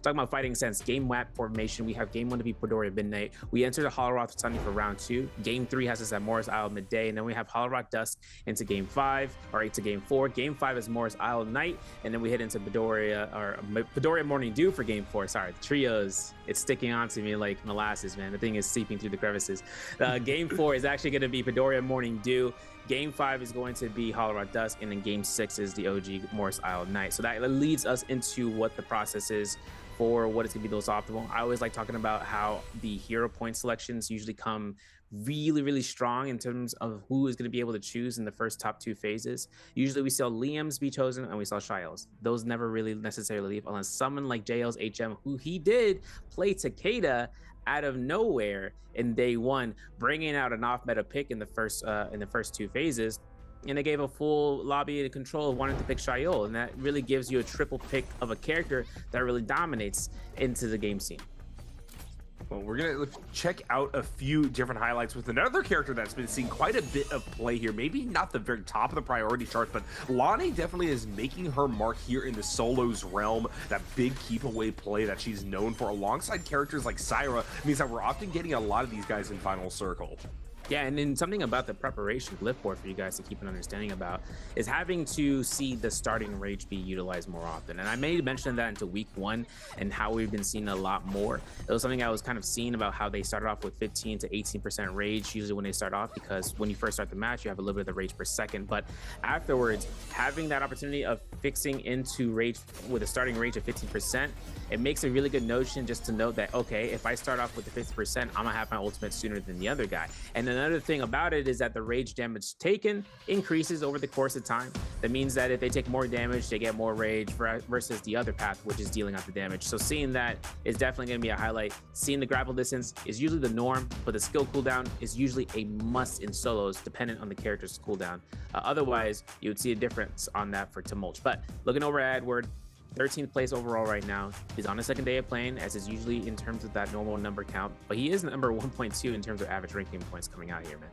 Talking about fighting sense, game map formation, we have game 1 to be Midoriya Midnight. We enter the Holoroth Sunny for round 2. Game 3 has us at Morris Isle midday, and then we have Holoroth Dusk into game 5, or into game 4. Game 5 is Morris Isle night, and then we hit into Midoriya Morning Dew for game 4. Sorry, the trios, it's sticking onto me like molasses, man. The thing is seeping through the crevices. Game 4 is actually going to be Midoriya Morning Dew. Game 5 is going to be Holoroth Dusk, and then game 6 is the OG Morris Isle night. So that leads us into what the process is for what is going to be the most optimal. I always like talking about how the hero point selections usually come really strong in terms of who is going to be able to choose in the first top 2 phases. Usually we saw Liam's be chosen and we saw Shael's. Those never really necessarily leave unless someone like JL's HM, who he did play Takeda out of nowhere in day 1, bringing out an off-meta pick in the first 2 phases, and they gave a full lobby to control of wanting to pick Shael, and that really gives you a triple pick of a character that really dominates into the game scene. Well, we're going to check out a few different highlights with another character that's been seeing quite a bit of play here. Maybe not the very top of the priority chart, but Lonnie definitely is making her mark here in the solos realm. That big keep away play that she's known for alongside characters like Syra means that we're often getting a lot of these guys in Final Circle. Yeah, and then something about the preparation glyph board for you guys to keep an understanding about is having to see the starting rage be utilized more often. And I may mention that into week 1 and how we've been seeing a lot more. It was something I was kind of seeing about how they started off with 15 to 18% rage usually when they start off, because when you first start the match, you have a little bit of the rage per second. But afterwards, having that opportunity of fixing into rage with a starting rage of 15%, it makes a really good notion just to note that, okay, if I start off with the 50%, I'm gonna have my ultimate sooner than the other guy. And another thing about it is that the rage damage taken increases over the course of time. That means that if they take more damage, they get more rage versus the other path, which is dealing out the damage. So seeing that is definitely going to be a highlight. Seeing the grapple distance is usually the norm, but the skill cooldown is usually a must in solos, dependent on the character's cooldown. Otherwise, you would see a difference on that for Tumult. But looking over at Edward, 13th place overall right now. He's on his second day of playing, as is usually in terms of that normal number count, but he is number 1.2 in terms of average ranking points coming out here, man.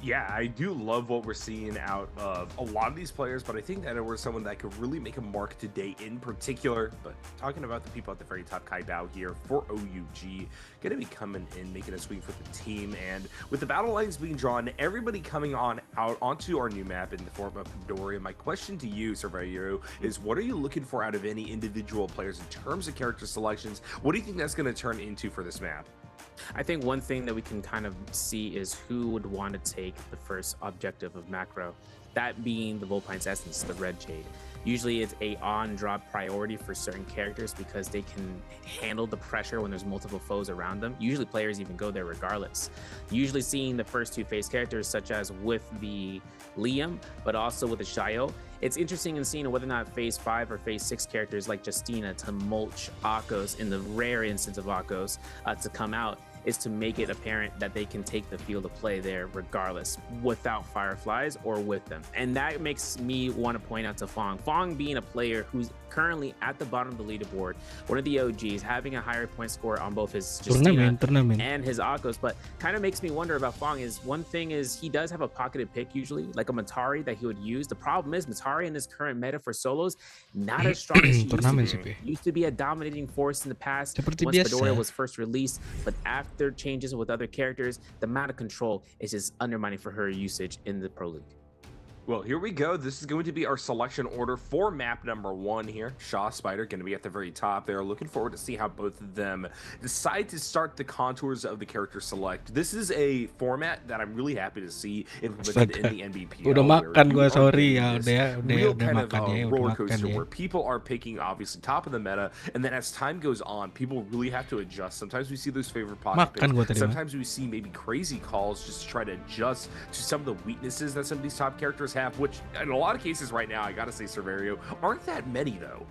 Yeah, I do love what we're seeing out of a lot of these players, but I think that we're someone that could really make a mark today in particular. But talking about the people at the very top, Kai Bao here for OUG, going to be coming in, making a swing for the team. And with the battle lines being drawn, everybody coming out onto our new map in the form of Midoriya, my question to you, Surveyor, is what are you looking for out of any individual players in terms of character selections? What do you think that's going to turn into for this map? I think one thing that we can kind of see is who would want to take the first objective of macro, that being the Vulpine's Essence, the Red Jade. Usually it's a on-drop priority for certain characters because they can handle the pressure when there's multiple foes around them. Usually players even go there regardless. Usually seeing the first 2 phase characters, such as with the Liam, but also with the Shael. It's interesting in seeing whether or not phase 5 or phase 6 characters like Justina to mulch Akos, in the rare instance of Akos, to come out, is to make it apparent that they can take the field of play there regardless, without Fireflies or with them. And that makes me want to point out to Fong. Fong being a player who's currently at the bottom of the leaderboard, one of the OGs, having a higher point score on both his Justina and his Akos, but kind of makes me wonder about Fong is, one thing is he does have a pocketed pick usually, like a Matari that he would use. The problem is Matari in this current meta for solos, not as strong as he used to be. Used to be a dominating force in the past once Midoriya was first released, but after changes with other characters, the amount of control is just undermining for her usage in the Pro League. Well, here we go. This is going to be our selection order for map number 1 here. Shaw, Spider going to be at the very top there. Looking forward to see how both of them decide to start the contours of the character select. This is a format that I'm really happy to see implemented in the Nbpl. Udah makan gue, sorry ya. Real kind of a roller coaster where people are picking obviously top of the meta, and then as time goes on, people really have to adjust. Sometimes we see those favorite pocket picks. Sometimes we see maybe crazy calls just to try to adjust to some of the weaknesses that some of these top characters have, which in a lot of cases right now, I gotta say, Cerverio, aren't that many though.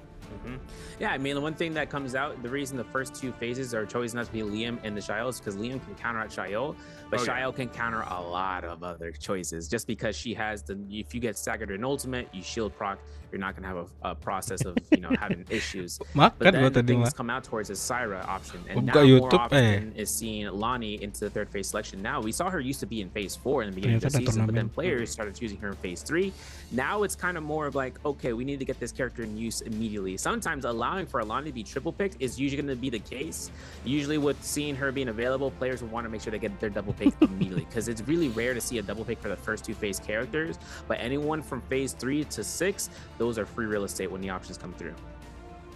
Yeah, I mean, the one thing that comes out, the reason the first 2 phases are chosen not to be Liam and the Shael is because Liam can counter out Shael, but Shael can counter a lot of other choices. Just because she has if you get staggered in ultimate, you shield proc, you're not gonna have a process of having issues. But then the things come out towards a Syra option, and now more often is seeing Lonnie into the 3rd phase selection. Now we saw her used to be in phase 4 in the beginning of the season, but then players started choosing her in phase 3. Now it's kind of more of like, okay, we need to get this character in use immediately. Sometimes allowing for Alani to be triple picked is usually going to be the case. Usually with seeing her being available, players will want to make sure they get their double pick immediately, because it's really rare to see a double pick for the first 2 phase characters. But anyone from phase 3 to 6, those are free real estate when the options come through.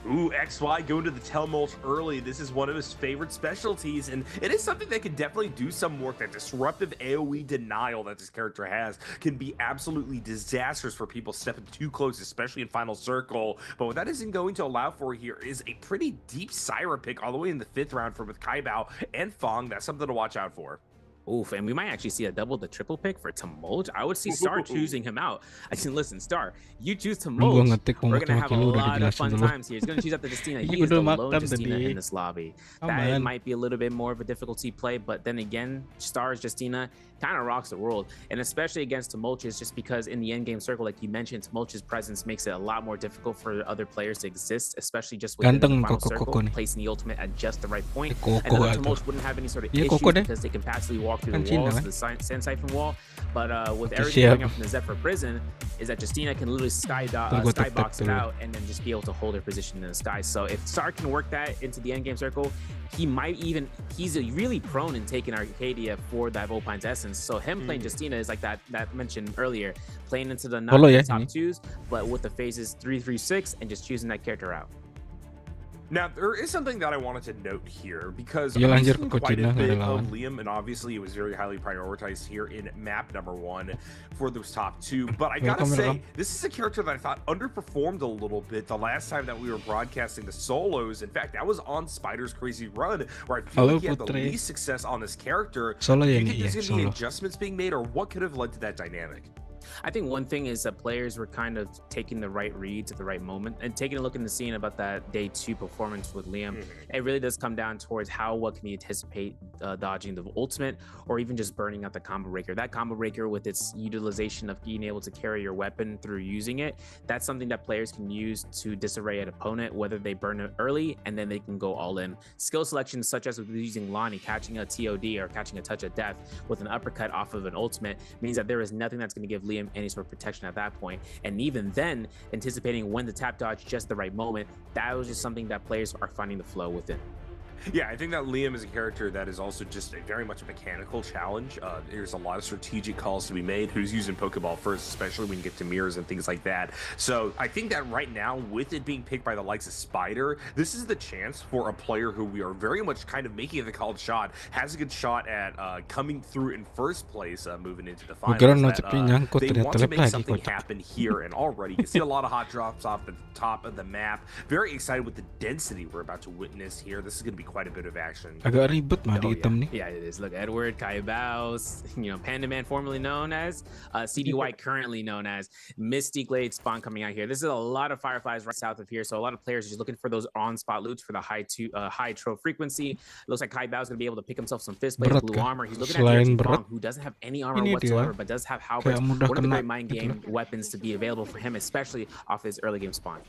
Ooh, XY going to the Telmulch early. This is one of his favorite specialties, and it is something that can definitely do some work. That disruptive AoE denial that this character has can be absolutely disastrous for people stepping too close, especially in Final Circle. But what that isn't going to allow for here is a pretty deep Syra pick all the way in the 5th round for both Kaibao and Fong. That's something to watch out for. Oof, and we might actually see a double the triple pick for Tumult. I would see Star choosing him out. I can listen, Star, you choose Tumult. We're gonna have a lot of fun times here. He's gonna choose out the Justina. He is the lone Justina in this lobby. That might be a little bit more of a difficulty play, but then again, Star's Justina kind of rocks the world, and especially against Tumulch's, just because in the end game circle, like you mentioned, Tumulch's presence makes it a lot more difficult for other players to exist, especially just within the final circle, placing the ultimate at just the right point. And then Tumulch wouldn't have any sort of issues because they can passively walk through the walls, the sand siphon wall. But with everything going up from the Zephyr prison, is that Justina can literally skybox it out and then just be able to hold her position in the sky. So if Star can work that into the end game circle, he might even, he's really prone in taking Arcadia for that Vulpine's essence. So him playing Justina is like that mentioned earlier, playing into the not the top 2s, but with the phases 3 through 6 and just choosing that character out. Now, there is something that I wanted to note here, because I've seen quite a bit of Liam, and obviously it was very highly prioritized here in map number 1 for those top 2. But I gotta say, this is a character that I thought underperformed a little bit the last time that we were broadcasting the solos. In fact, that was on Spider's Crazy Run, where I feel like he had the least success on this character. Do you think there's gonna be adjustments being made, or what could have led to that dynamic? I think one thing is that players were kind of taking the right reads at the right moment, and taking a look in the scene about that day 2 performance with Liam. It really does come down towards what can you anticipate dodging the ultimate, or even just burning out the combo breaker. That combo breaker, with its utilization of being able to carry your weapon through using it, that's something that players can use to disarray an opponent, whether they burn it early and then they can go all in. Skill selections such as with using Lonnie, catching a TOD or catching a touch of death with an uppercut off of an ultimate, means that there is nothing that's going to give Liam any sort of protection at that point. And even then, anticipating when to tap dodge just the right moment, that was just something that players are finding the flow within. Yeah, I think that Liam is a character that is also just very much a mechanical challenge. There's a lot of strategic calls to be made. Who's using Pokeball first, especially when you get to mirrors and things like that. So I think that right now, with it being picked by the likes of Spider, this is the chance for a player who we are very much kind of making the called shot, has a good shot at coming through in first place, moving into the finals. They want to make something happen here, and already you see a lot of hot drops off the top of the map. Very excited with the density we're about to witness here. This is going to be quite a bit of action. Agak ribet mah di hitam nih. Yeah, it is. Look, Edward, Kaibao, Panda Man, formerly known as CD White, currently known as Misty Glade spawn coming out here. This is a lot of Fireflies right south of here, so a lot of players are just looking for those on-spot loots for the high tro frequency. Looks like Kaibao's going to be able to pick himself some fist blade, blue armor. He's looking at Fong, who doesn't have any armor whatsoever, but does have halberds, one of the great mind game weapons to be available for him, especially off his early game spawn.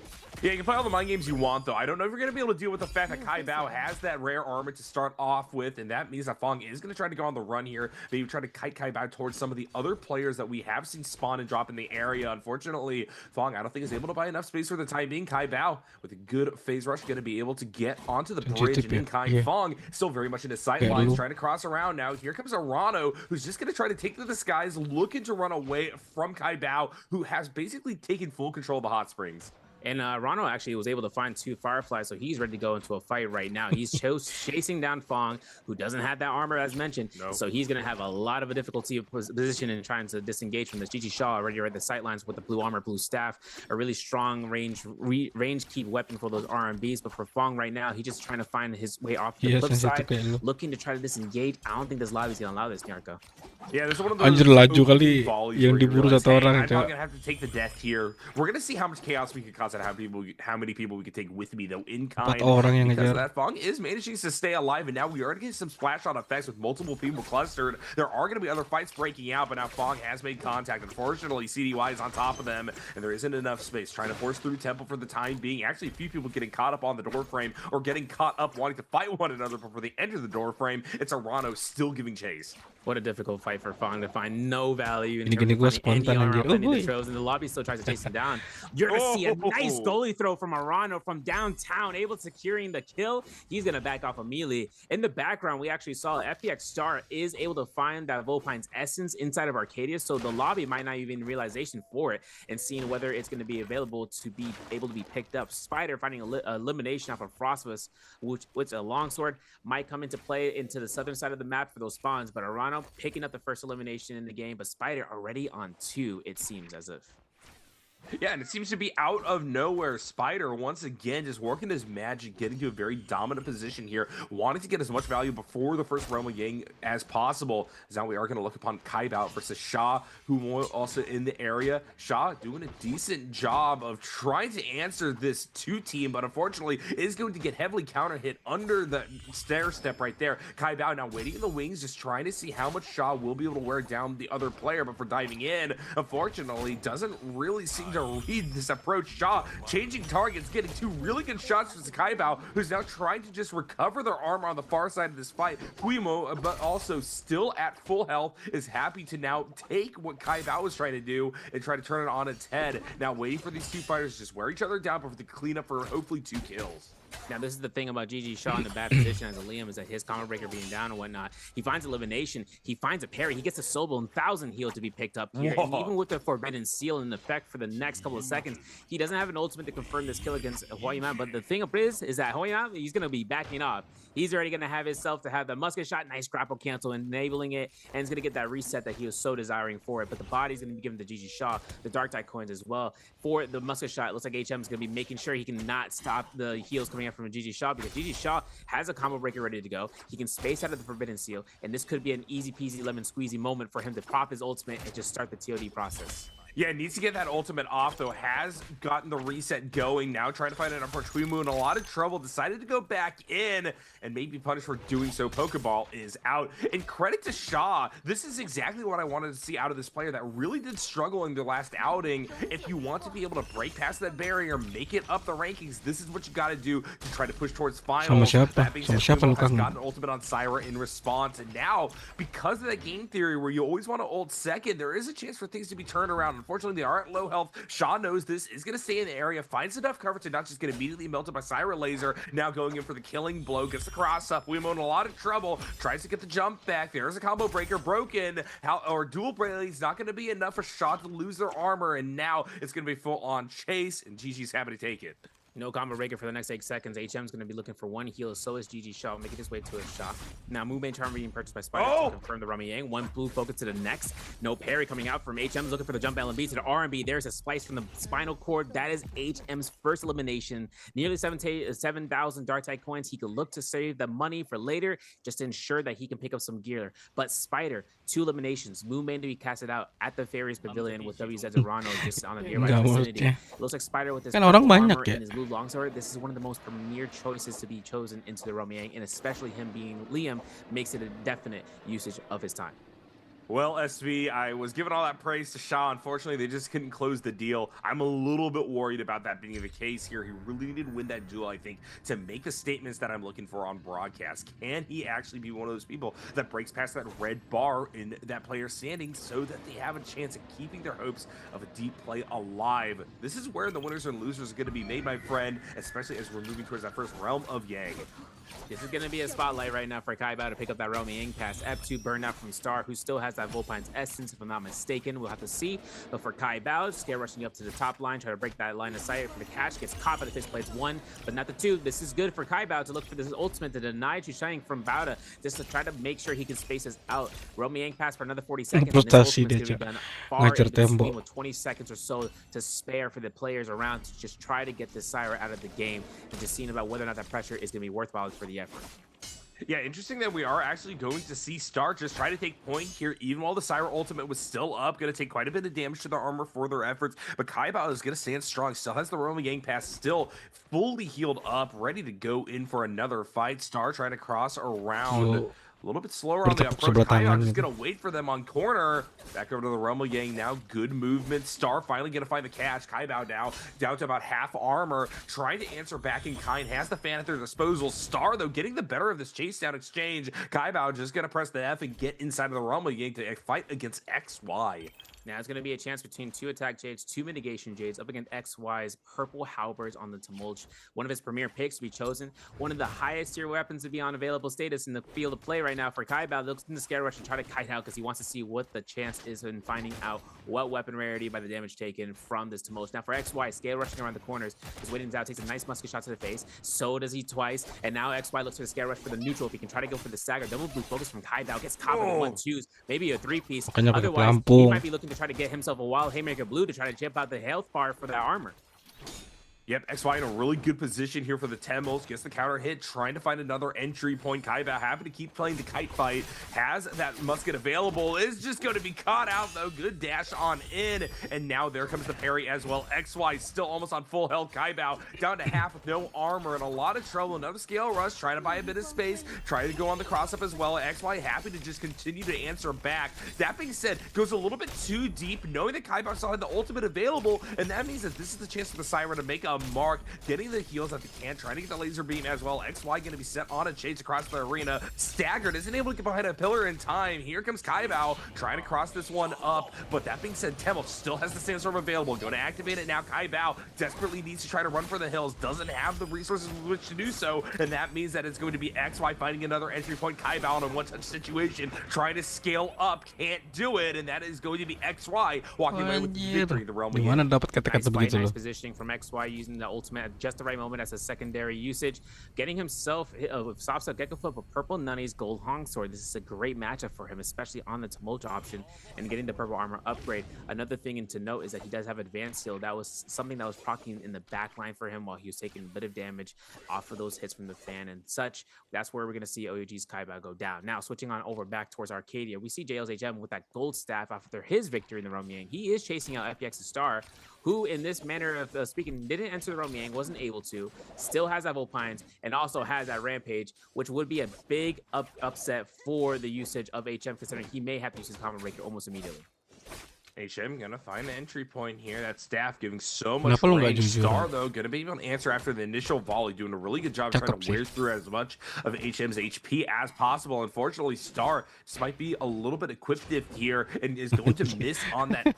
Yeah, you can play all the mind games you want, though. I don't know if you're going to be able to deal with the fact that Kaibao has that rare armor to start off with, and that means that Fong is going to try to go on the run here, maybe try to kite Kaibao towards some of the other players that we have seen spawn and drop in the area. Unfortunately, Fong, I don't think, is able to buy enough space for the time being. Kaibao, with a good phase rush, going to be able to get onto the bridge, and in kind, Fong still very much in his sight lines, trying to cross around now. Here comes Arano, who's just going to try to take to the skies, looking to run away from Kaibao, who has basically taken full control of the hot springs. And Rano actually was able to find 2 Fireflies, so he's ready to go into a fight right now. He's chasing down Fong, who doesn't have that armor as mentioned, so he's going to have a lot of a difficulty position in trying to disengage from this. Gigi Shaw already read the sightlines with the blue armor, blue staff, a really strong range keep weapon for those RMBs. But for Fong right now, he's just trying to find his way off the flip side, looking to try to disengage. I don't think this lobby is going to allow this, Nyarko. Yeah, there's one of those Anjir laju kali yang diburu satu orang. I'm not gonna have to take the death here. We're gonna see how much chaos we can cause and how many people we can take with me though in kind. Because that Fong is managing to stay alive, and now we are getting some splash on effects with multiple people clustered. There are gonna be other fights breaking out, but now Fong has made contact. Unfortunately, CDY is on top of them, and there isn't enough space. Trying to force through Temple for the time being. Actually, a few people getting caught up on the door frame or getting caught up wanting to fight one another before they enter the door frame. It's Arano still giving chase. What a difficult fight for Fong to find no value in Gini-gini gue terms of finding spontan any anjir. armor, any throws, and the lobby still tries to chase him down. You're gonna see a nice goalie throw from Arano from downtown, able to securing the kill. He's gonna back off immediately. In the background, we actually saw FPX Star is able to find that Volpine's essence inside of Arcadia, so the lobby might not even realization for it, and seeing whether it's going to be available to be able to be picked up. Spider finding elimination off of Frostbus, which a longsword might come into play into the southern side of the map for those spawns, but Arano picking up the first elimination in the game, but Spider already on 2, it seems as if. Yeah, and it seems to be out of nowhere. Spider, once again, just working his magic, getting to a very dominant position here, wanting to get as much value before the first realm of Yang as possible. As now we are going to look upon Kaibao versus Sha, who was also in the area. Sha doing a decent job of trying to answer this 2-team, but unfortunately is going to get heavily counter hit under the stair step right there. Kaibao now waiting in the wings, just trying to see how much Sha will be able to wear down the other player before diving in. Unfortunately, doesn't really seem to read this approach. Sha changing targets, getting 2 really good shots from Kaibao, who's now trying to just recover their armor on the far side of this fight. Puimo, but also still at full health, is happy to now take what Kaibao was trying to do and try to turn it on its head. Now waiting for these 2 fighters to just wear each other down before they clean up for hopefully 2 kills. Now, this is the thing about GG Shaw in the bad position as a Liam, is that his combo breaker being down and whatnot. He finds elimination. He finds a parry. He gets a Sobel and 1,000 heal to be picked up here. And even with the Forbidden Seal in effect for the next couple of seconds, he doesn't have an ultimate to confirm this kill against Huayman. But the thing is that Huayman, he's going to be backing off. He's already going to have himself to have the musket shot, nice grapple cancel, enabling it, and he's going to get that reset that he was so desiring for it. But the body's going to be given to GG Shaw, the Dark Tide coins as well. For the musket shot, it looks like HM is going to be making sure he can not stop the heals coming out from GG Shaw, because GG Shaw has a combo breaker ready to go. He can space out of the Forbidden Seal, and this could be an easy peasy lemon squeezy moment for him to pop his ultimate and just start the TOD process. Yeah, needs to get that ultimate off, though. Has gotten the reset going. Now trying to find it up for Twimu in a lot of trouble. Decided to go back in and may be punished for doing so. Pokeball is out. And credit to Sha. This is exactly what I wanted to see out of this player that really did struggle in their last outing. If you want to be able to break past that barrier, make it up the rankings, this is what you got to do to try to push towards finals. That being said, Twimu has gotten an ultimate on Syra in response. And now, because of that game theory where you always want to ult second, there is a chance for things to be turned around. Unfortunately, they are at low health. Sha knows this, is going to stay in the area, finds enough cover to not just get immediately melted by Syra Laser. Now going in for the killing blow, gets the cross up. Wimo in a lot of trouble, tries to get the jump back. There's a combo breaker broken. Dual Brayley's not going to be enough for Sha to lose their armor, and now it's going to be full on chase, and GG's happy to take it. No combo breaker for the next 8 seconds. HM's going to be looking for 1 heal, so is GG Shaw, making his way to his shot. Now, Moonbane Charm being purchased by Spider to confirm the Rami Yang. 1 blue focus to the next. No parry coming out from HM's looking for the jump LMB to the RMB. There's a splice from the spinal cord. That is HM's first elimination. Nearly 7,000 Dark Tide coins. He could look to save the money for later, just to ensure that he can pick up some gear. But Spider, 2 eliminations. Moonbane to be casted out at the Fairies Pavilion with WZ Arano just on the nearby vicinity. It looks like Spider with his armor and his blue longsword. This is one of the most premier choices to be chosen into the Romiang, and especially him being Liam makes it a definite usage of his time. Well, SV, I was giving all that praise to Sha. Unfortunately, they just couldn't close the deal. I'm a little bit worried about that being the case here. He really needed to win that duel, I think, to make the statements that I'm looking for on broadcast. Can he actually be one of those people that breaks past that red bar in that player's standing so that they have a chance at keeping their hopes of a deep play alive? This is where the winners and losers are going to be made, my friend, especially as we're moving towards that first realm of Yang. This is going to be a spotlight right now for Kaibao to pick up that Romy pass. F2 burned out from Star, who still has that Volpine's essence, if I'm not mistaken. We'll have to see. But for Kaibao, scare rushing up to the top line, try to break that line of sight for the catch. Gets caught by the fist plates 1, but not the 2. This is good for Kaibao to look for this ultimate to deny to Shining from Bauda, just to try to make sure he can space us out. Romy pass for another 40 seconds. And this ultimate's going to be done far into the screen with 20 seconds or so to spare for the players around to just try to get this Syra out of the game, and just seeing about whether or not that pressure is going to be worthwhile for the effort. Yeah, interesting that we are actually going to see Star just try to take point here, even while the Syra ultimate was still up. Going to take quite a bit of damage to their armor for their efforts, but Kaibao is going to stand strong. Still has the Roman Gang pass, still fully healed up, ready to go in for another fight. Star trying to cross around A little bit slower on the approach. KISAH just going to wait for them on corner. Back over to the Rumble Gang now. Good movement. Star finally going to find the catch. KISAH now down to about half armor. Trying to answer back in kind. Has the fan at their disposal. Star, though, getting the better of this chase down exchange. KISAH just going to press the F and get inside of the Rumble Gang to fight against XY. Now it's going to be a chance between 2 attack Jades, 2 mitigation Jades up against XY's purple halberds on the Tumult. One of his premier picks to be chosen. One of the highest tier weapons to be on available status in the field of play right now for KISAH. Looks in the Scare Rush and try to kite out because he wants to see what the chance is in finding out what weapon rarity by the damage taken from this Tumult. Now for XY, Scale rushing around the corners. He's waiting out, takes a nice musket shot to the face. So does he twice. And now XY looks for the Scare Rush for the neutral. If he can try to go for the stagger. Double blue focus from KISAH. Gets caught with 1-2s. Maybe a 3-piece. Otherwise, he might be looking to try to get himself a wild Haymaker Blue to try to jump out the health bar for that armor. Yep, XY in a really good position here for the Temmels. Gets the counter hit, trying to find another entry point. KISAH happy to keep playing the kite fight. Has that musket available. Is just going to be caught out, though. Good dash on in. And now there comes the parry as well. XY still almost on full health. KISAH down to half with no armor and a lot of trouble. Another scale rush, trying to buy a bit of space. Trying to go on the cross-up as well. XY happy to just continue to answer back. That being said, goes a little bit too deep, knowing that KISAH still had the ultimate available. And that means that this is the chance for the Siren to make a mark, getting the heals that they can, trying to get the laser beam as well. XY going to be set on a chase across the arena. Staggered, isn't able to get behind a pillar in time. Here comes KISAH trying to cross this one up, but that being said, Temmel still has the sandstorm available. Going to activate it now. KISAH desperately needs to try to run for the hills, doesn't have the resources with which to do so, and that means that it's going to be XY finding another entry point. KISAH on a one-touch situation, trying to scale up, can't do it, and that is going to be XY walking away with the victory in the realm. Nice positioning from XY, using the ultimate at just the right moment as a secondary usage, getting himself with soft up Gecko Flip, a purple Nunny's gold Hong Sword. This is a great matchup for him, especially on the Tumult option and getting the purple armor upgrade. Another thing to note is that he does have advanced heal. That was something that was proccing in the back line for him while he was taking a bit of damage off of those hits from the fan and such. That's where we're going to see OUG's KISAH go down. Now switching on over back towards Arcadia, we see JL's HM with that gold staff after his victory in the Realm Yang. He is chasing out FPX's Star, who in this manner of speaking didn't enter the Realm Yang, wasn't able to, still has that Volpines, and also has that Rampage, which would be a big upset for the usage of HM, considering he may have to use his Common Breaker almost immediately. HM gonna find the entry point here. That staff giving so much range. Star, though, gonna be able to answer after the initial volley, doing a really good job trying to wear through as much of HM's HP as possible. Unfortunately, Star just might be a little bit equipped here and is going to miss on that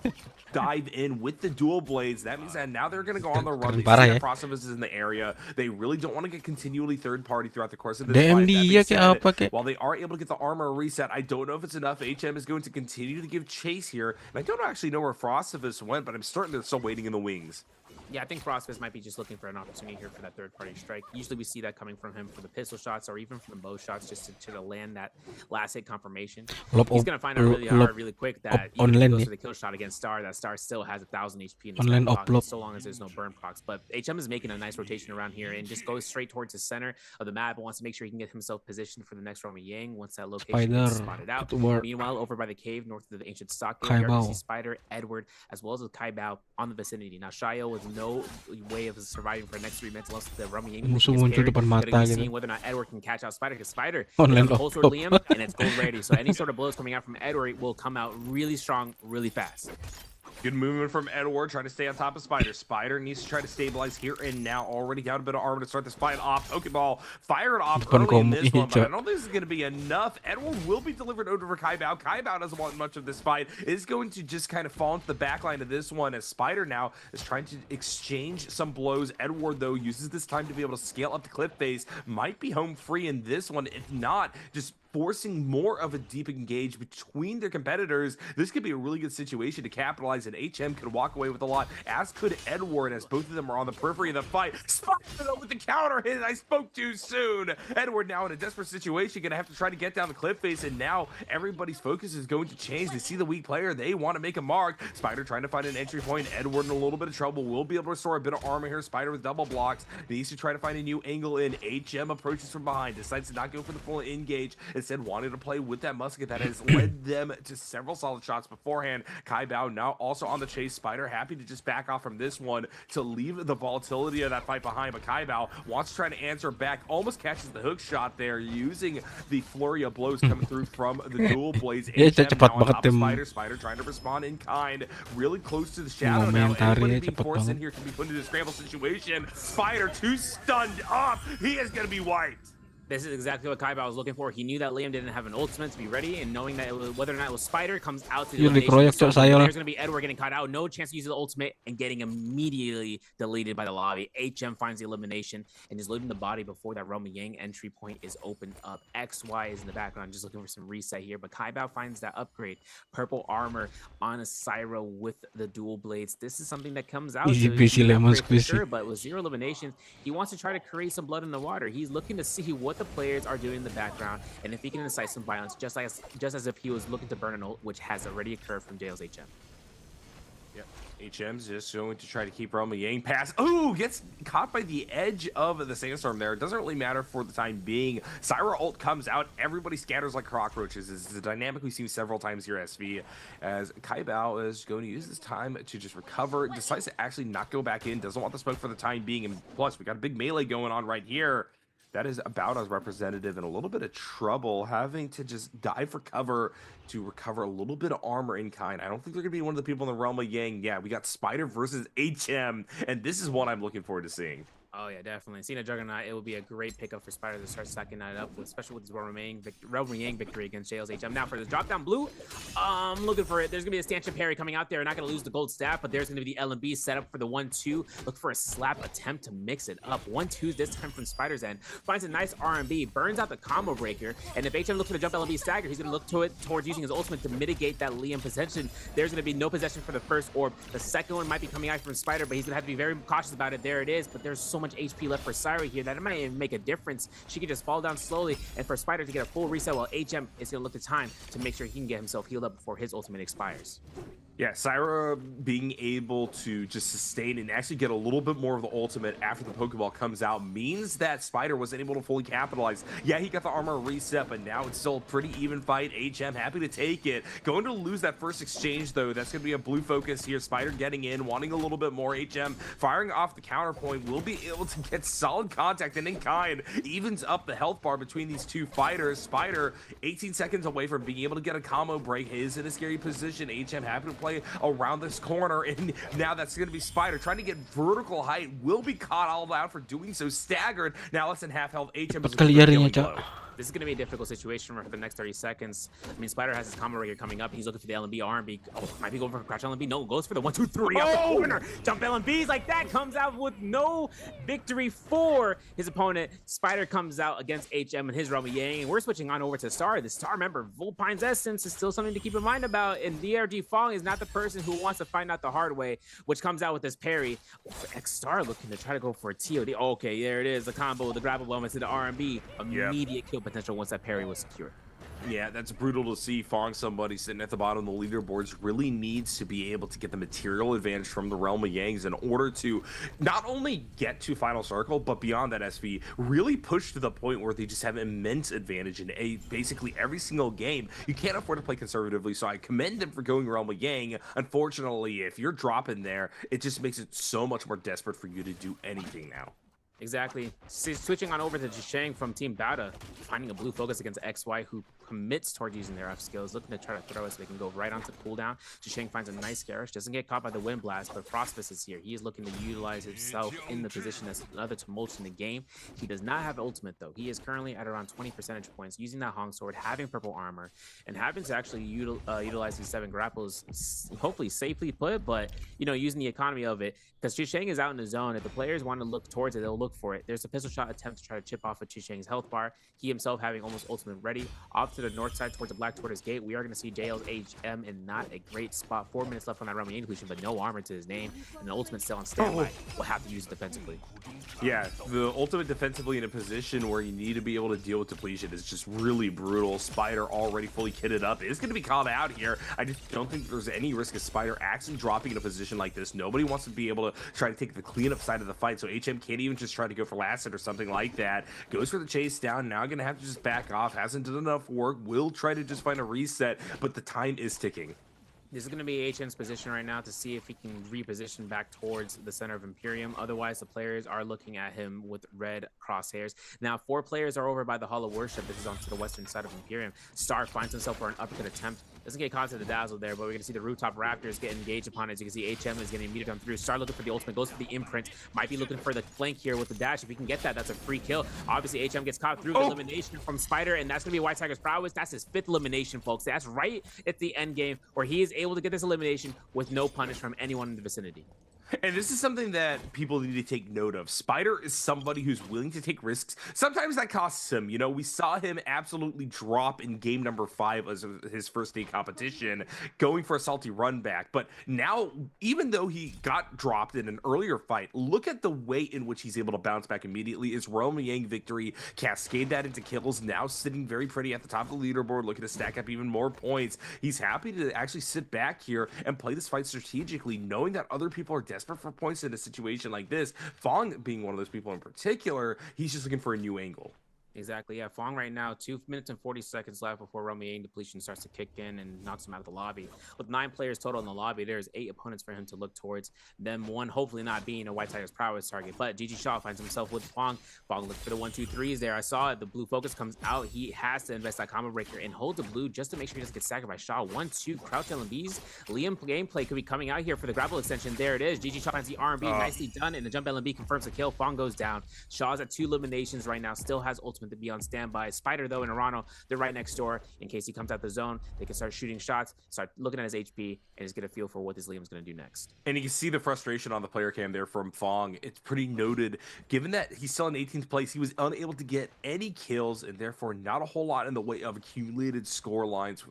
dive in with the dual blades. That means that now they're gonna go on the run. They see that Frostivus is in the area. They really don't want to get continually third party throughout the course of this fight. While they are able to get the armor reset, I don't know if it's enough. HM is going to continue to give chase here, and I don't actually know where Frostivus went, but I'm certain they're still waiting in the wings. Yeah, I think Frostivus might be just looking for an opportunity here for that third-party strike. Usually we see that coming from him for the pistol shots or even from the bow shots, just to land that last hit confirmation. He's going to find out really hard, really quick that even if he goes for the kill shot against Star, that Star still has 1,000 HP in his pocket, so long as there's no burn procs. But HM is making a nice rotation around here and just goes straight towards the center of the map and wants to make sure he can get himself positioned for the next Roman Yang once that location is spotted out. Meanwhile, over by the cave, north of the ancient stock, you see Spider, Edward, as well as KISAH on the vicinity. Now, Shayo with no way of surviving for the next 3 minutes unless the Roman Yang seeing whether or not Edward can catch out Spider, because Spider has full sword Liam and it's gold ready. So any sort of blows coming out from Edward will come out really strong, really fast. Good movement from Edward, trying to stay on top of Spider. Spider needs to try to stabilize here and now. Already got a bit of armor to start this fight off. Pokeball fired off early in this one, but I don't think this is going to be enough. Edward will be delivered over for KISAH. KISAH doesn't want much of this fight. Is going to just kind of fall into the back line of this one as Spider now is trying to exchange some blows. Edward, though, uses this time to be able to scale up the cliff face. Might be home free in this one. If not, just forcing more of a deep engage between their competitors. This could be a really good situation to capitalize, and HM could walk away with a lot, as could Edward, as both of them are on the periphery of the fight. Spider, though, with the counter hit. I spoke too soon. Edward now in a desperate situation, gonna have to try to get down the cliff face, and now everybody's focus is going to change. They see the weak player, they want to make a mark. Spider trying to find an entry point. Edward in a little bit of trouble, will be able to restore a bit of armor here. Spider with double blocks, needs to try to find a new angle in. HM approaches from behind, decides to not go for the full engage, instead wanting to play with that musket that has led them to several solid shots beforehand. KaiBao now also on the chase. Spider happy to just back off from this one to leave the volatility of that fight behind, but KaiBao wants to try to answer back, almost catches the hook shot there using the flurry of blows coming through from the dual blades. HM now on top of Spider trying to respond in kind, really close to the shadow now. Anybody being forced in here can be put into a scramble situation. Spider too stunned up. He is going to be wiped. This is exactly what KaiBao was looking for. He knew that Liam didn't have an ultimate to be ready, and knowing that whether or not it was Spider comes out to the elimination. So there's going to be Edward getting caught out. No chance to use the ultimate and getting immediately deleted by the lobby. HM finds the elimination and is leaving the body before that Roman Yang entry point is opened up. XY is in the background, just looking for some reset here, but KaiBao finds that upgrade. Purple armor on a Syro with the dual blades. This is something that comes out. Easy peasy lemon squeezy. Sure, but with 0 eliminations, he wants to try to create some blood in the water. He's looking to see what the players are doing in the background, and if he can incite some violence, just as if he was looking to burn an ult, which has already occurred from Jail's HM. Yep, HM's just going to try to keep Roman Yang pass. Oh, gets caught by the edge of the sandstorm there. It doesn't really matter for the time being. Syra ult comes out, everybody scatters like cockroaches. This is a dynamic we've seen several times here at SV, as KaiBao is going to use this time to just recover, decides to actually not go back in, doesn't want the smoke for the time being, and plus we got a big melee going on right here. That is about as representative, and a little bit of trouble having to just dive for cover to recover a little bit of armor in kind. I don't think they're going to be one of the people in the realm of Yang. Yeah, we got Spider versus HM, and this is what I'm looking forward to seeing. Oh yeah, definitely. Seeing a Juggernaut, it would be a great pickup for Spider to start stacking that up, especially with his Roman Yang victory against Jail's HM. Now for the drop down blue, looking for it. There's gonna be a stanchion parry coming out there. Not gonna lose the gold staff, but there's gonna be the LMB set up for the 1-2. Look for a slap attempt to mix it up. 1-2 this time from Spider's end. Finds a nice RMB, burns out the combo breaker, and if HM looks for the jump LMB stagger, he's gonna look to it towards using his ultimate to mitigate that Liam possession. There's gonna be no possession for the first orb. The second one might be coming out from Spider, but he's gonna have to be very cautious about it. There it is, but there's so much HP left for Syra here that it might even make a difference. She could just fall down slowly, and for Spider to get a full reset while HM is going to look at time to make sure he can get himself healed up before his ultimate expires. Yeah, Syra being able to just sustain and actually get a little bit more of the ultimate after the Pokeball comes out means that Spider wasn't able to fully capitalize. Yeah, he got the armor reset, but now it's still a pretty even fight. HM happy to take it. Going to lose that first exchange, though. That's going to be a blue focus here. Spider getting in, wanting a little bit more. HM firing off the counterpoint will be able to get solid contact, and in kind evens up the health bar between these two fighters. Spider 18 seconds away from being able to get a combo break. He is in a scary position. HM happy to play around this corner, and now that's going to be Spider trying to get vertical height, will be caught all out for doing so, staggered. Now less than half health. HM is This is going to be a difficult situation for the next 30 seconds. I mean, Spider has his combo right here coming up. He's looking for the LMB, RMB. Oh, might be going for a crouch LMB. No, goes for the 1-2-3 off the corner. Jump LMBs like that, comes out with no victory for his opponent. Spider comes out against HM and his Roman Yang, and we're switching on over to Star. The Star member, Volpine's Essence, is still something to keep in mind about, and DRG Fong is not the person who wants to find out the hard way, which comes out with this parry. X-Star looking to try to go for a TOD. Okay, there it is, the combo, the grab element to the RMB. Immediate kill potential once that parry was secured. Yeah, that's brutal to see. Fong, somebody sitting at the bottom of the leaderboards, really needs to be able to get the material advantage from the realm of Yangs in order to not only get to final circle, but beyond that, SV really push to the point where they just have immense advantage in basically every single game. You can't afford to play conservatively, so I commend them for going realm of Yang. Unfortunately, if you're dropping there, it just makes it so much more desperate for you to do anything now. Exactly. Switching on over to Jishang from Team Bata, finding a blue focus against XY, who commits toward using their F skills, looking to try to throw it so they can go right onto cooldown. Jishang finds a nice Garish, doesn't get caught by the Wind Blast, but Frostfist is here. He is looking to utilize himself in the position as another tumult in the game. He does not have ultimate, though. He is currently at around 20 percentage points, using that Hong Sword, having purple armor, and having to actually utilize these 7 grapples, hopefully safely put, but, you know, using the economy of it, because Jishang is out in the zone. If the players want to look towards it, they'll look for it. There's a pistol shot attempt to try to chip off of Jishang's health bar. He himself having almost ultimate ready. Off to the north side towards the Black Tortoise Gate. We are going to see JL's HM in not a great spot. 4 minutes left on that Roman depletion, but no armor to his name. And the ultimate still on standby. We'll have to use it defensively. Yeah, the ultimate defensively in a position where you need to be able to deal with depletion is just really brutal. Spider already fully kitted up is going to be called out here. I just don't think there's any risk of Spider actually dropping in a position like this. Nobody wants to be able to try to take the cleanup side of the fight, so HM can't even just try to go for last hit or something like that. Goes for the chase down, now going to have to just back off. Hasn't done enough work, will try to just find a reset, but the time is ticking. This is going to be HM's position right now to see if he can reposition back towards the center of Imperium. Otherwise, the players are looking at him with red crosshairs. Now, 4 players are over by the Hall of Worship. This is onto the western side of Imperium. Star finds himself for an uppercut attempt. Doesn't get caught to the dazzle there, but we're going to see the Rooftop Raptors get engaged upon it. As you can see, HM is getting meted on through. Star looking for the ultimate, goes for the imprint. Might be looking for the flank here with the dash. If he can get that, that's a free kill. Obviously, HM gets caught through the elimination from Spider, and that's going to be White Tiger's prowess. That's his 5th elimination, folks. That's right at the end game where he is able to get this elimination with no punish from anyone in the vicinity. And this is something that people need to take note of. Spider is somebody who's willing to take risks. Sometimes that costs him. You know, we saw him absolutely drop in game number 5 as his first day competition, going for a salty run back. But now, even though he got dropped in an earlier fight, look at the way in which he's able to bounce back immediately. His Roman Yang victory, cascade that into kills, now sitting very pretty at the top of the leaderboard, looking to stack up even more points. He's happy to actually sit back here and play this fight strategically, knowing that other people are desperate for points in a situation like this. Fong being one of those people in particular, he's just looking for a new angle. Exactly, yeah. Fong right now, 2 minutes and 40 seconds left before Roman depletion starts to kick in and knocks him out of the lobby. With 9 players total in the lobby, there's 8 opponents for him to look towards. Them one hopefully not being a White Tiger's prowess target. But GG Shaw finds himself with Fong. Fong looks for the 1-2-3s there. I saw it. The blue focus comes out. He has to invest that combo breaker and hold the blue just to make sure he doesn't get staggered by Shaw. 1-2 crouch LMBs. Liam gameplay could be coming out here for the grapple extension. There it is. GG Shaw finds the R&B. Nicely done. And the jump LMB confirms the kill. Fong goes down. Shaw's at 2 eliminations right now. Still has ultimate to be on standby. Spider, though, and Arano, they're right next door. In case he comes out the zone, they can start shooting shots, start looking at his HP, and just get a feel for what this Liam's going to do next. And you can see the frustration on the player cam there from Fong. It's pretty noted. Given that he's still in 18th place, he was unable to get any kills, and therefore not a whole lot in the way of accumulated score lines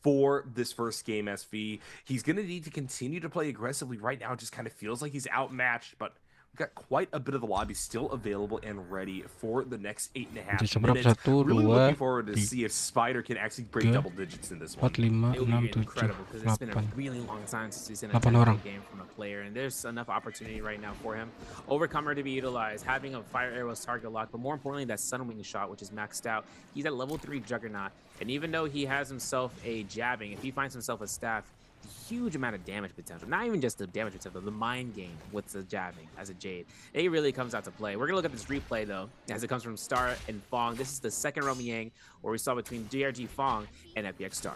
for this first game SV. He's going to need to continue to play aggressively right now. It just kind of feels like he's outmatched, but we've got quite a bit of the lobby still available and ready for the next 8.5 minutes. Really looking forward to see if Spider can actually break double digits in this one. 4, 5, It would 6, be 7, incredible because it's been a 8. really long time since we've seen a technical game from a player, and there's enough opportunity right now for him. Overcomer to be utilized, having a fire arrows target lock, but more importantly, that Sunwing shot, which is maxed out. He's at level 3 Juggernaut, and even though he has himself a jabbing, if he finds himself a staff, huge amount of damage potential. Not even just the damage potential, the mind game with the jabbing as a Jade. It really comes out to play. We're gonna look at this replay though, as it comes from Star and Fong. This is the second Roman Yang where we saw between DRG Fong and FBX Star.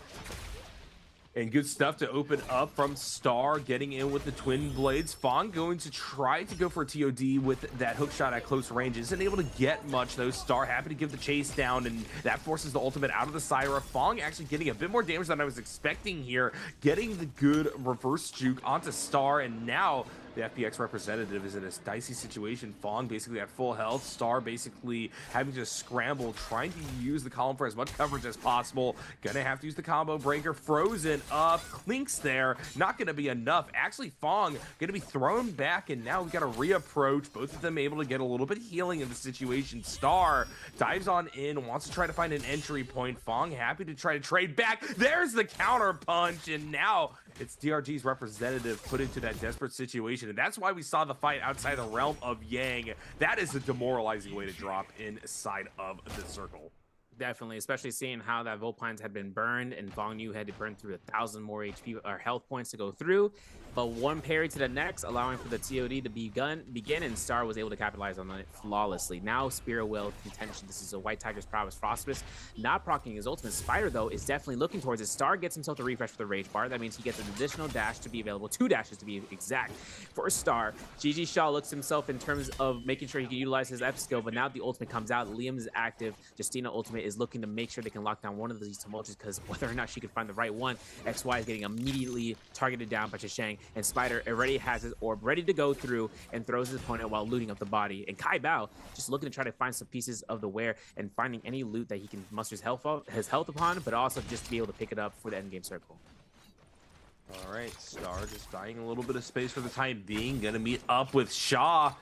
And good stuff to open up from Star, getting in with the twin blades. Fong going to try to go for a TOD with that hook shot at close range. Isn't able to get much though. Star happy to give the chase down, and that forces the ultimate out of the Syra. Fong actually getting a bit more damage than I was expecting here, getting the good reverse juke onto Star, and now the FPX representative is in a dicey situation. Fong basically at full health. Star basically having to scramble, trying to use the column for as much coverage as possible. Gonna have to use the combo breaker. Frozen up. Clinks there. Not gonna be enough. Actually, Fong gonna be thrown back, and now we gotta reapproach. Both of them able to get a little bit of healing in the situation. Star dives on in, wants to try to find an entry point. Fong happy to try to trade back. There's the counter punch, and now it's DRG's representative put into that desperate situation. And that's why we saw the fight outside the realm of Yang. That is a demoralizing way to drop inside of the circle. Definitely, especially seeing how that Volpines had been burned and Fong Yu had to burn through 1,000 more HP or health points to go through. But one parry to the next, allowing for the TOD to begin, and Star was able to capitalize on it flawlessly. Now Spear Will contention. This is a White Tiger's prowess. Frostbus not proccing his ultimate. Spider though is definitely looking towards it. Star gets himself the refresh for the rage bar. That means he gets an additional dash to be available, 2 dashes to be exact for Star. GG Shaw looks himself in terms of making sure he can utilize his F skill, but now the ultimate comes out. Liam is active. Justina ultimate is looking to make sure they can lock down one of these tumultuous, because whether or not she can find the right one, XY is getting immediately targeted down by Shang, and Spider already has his orb ready to go through and throws his opponent while looting up the body. And Kai Bao just looking to try to find some pieces of the wear and finding any loot that he can muster his health upon, but also just be able to pick it up for the endgame circle. All right, Star just buying a little bit of space for the time being. Gonna meet up with Shaw,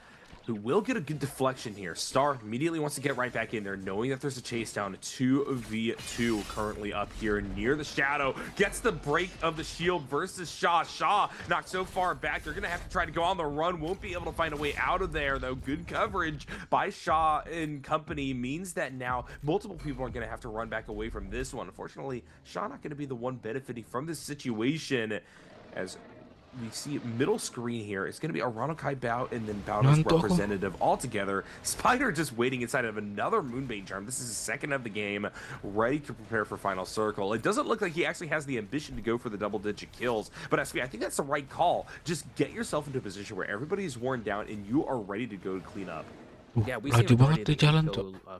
who will get a good deflection here. Star immediately wants to get right back in there, knowing that there's a chase down. 2v2 currently up here near the shadow. Gets the break of the shield versus Shaw. Shaw not so far back. They're gonna have to try to go on the run. Won't be able to find a way out of there, though. Good coverage by Shaw and company means that now multiple people are gonna have to run back away from this one. Unfortunately, Shaw not gonna be the one benefiting from this situation, as we see middle screen here. It's going to be Arano Kai Bao and then Bao's representative all together. Spider just waiting inside of another Moonbane Charm. This is his second of the game, ready to prepare for final circle. It doesn't look like he actually has the ambition to go for the double-digit kills, but SV, I think that's the right call. Just get yourself into a position where everybody is worn down and you are ready to go to clean up. Yeah, we see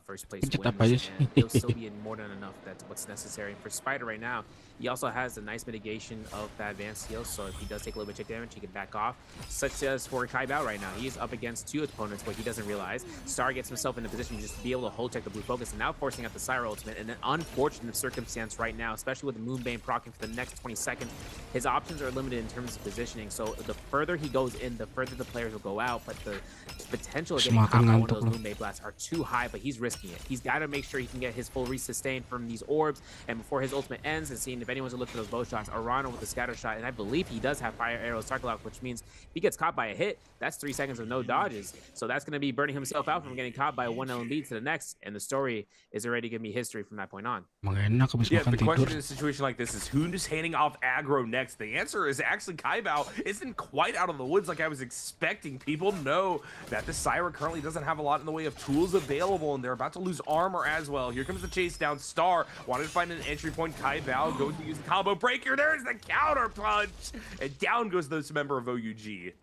first place wins, and he'll still be in more than enough. That's what's necessary. For Spider right now, he also has a nice mitigation of that advanced heal, so if he does take a little bit of damage, he can back off. Such as for Kai Bao right now, he's up against two opponents, but he doesn't realize. Star gets himself in a position to just be able to hold check the blue focus, and now forcing out the Syra ultimate. And an unfortunate circumstance right now, especially with the Moonbane proccing for the next 20 seconds, his options are limited in terms of positioning. So the further he goes in, the further the players will go out, but the potential of getting caught by one of those Moonbane blasts are too high, but he's risking it. He's got to make sure he can get his full re-sustain from these orbs, and before his ultimate ends, and seeing if anyone's gonna look for those bow shots. Arano with the scatter shot, and I believe he does have fire arrows target lock, which means if he gets caught by a hit, that's 3 seconds of no dodges. So that's going to be burning himself out from getting caught by one LMB to the next, and the story is already going to be history from that point on. Yeah, the question in a situation like this is who's handing off aggro next? The answer is actually Kai Bao isn't quite out of the woods like I was expecting. People know that the Syra currently doesn't have a lot in the way of tools available, and they're about to lose armor as well. Here comes the chase down. Star wanted to find an entry point. Kai Bao goes to use the combo breaker. There's the counter punch, and down goes this member of OUG.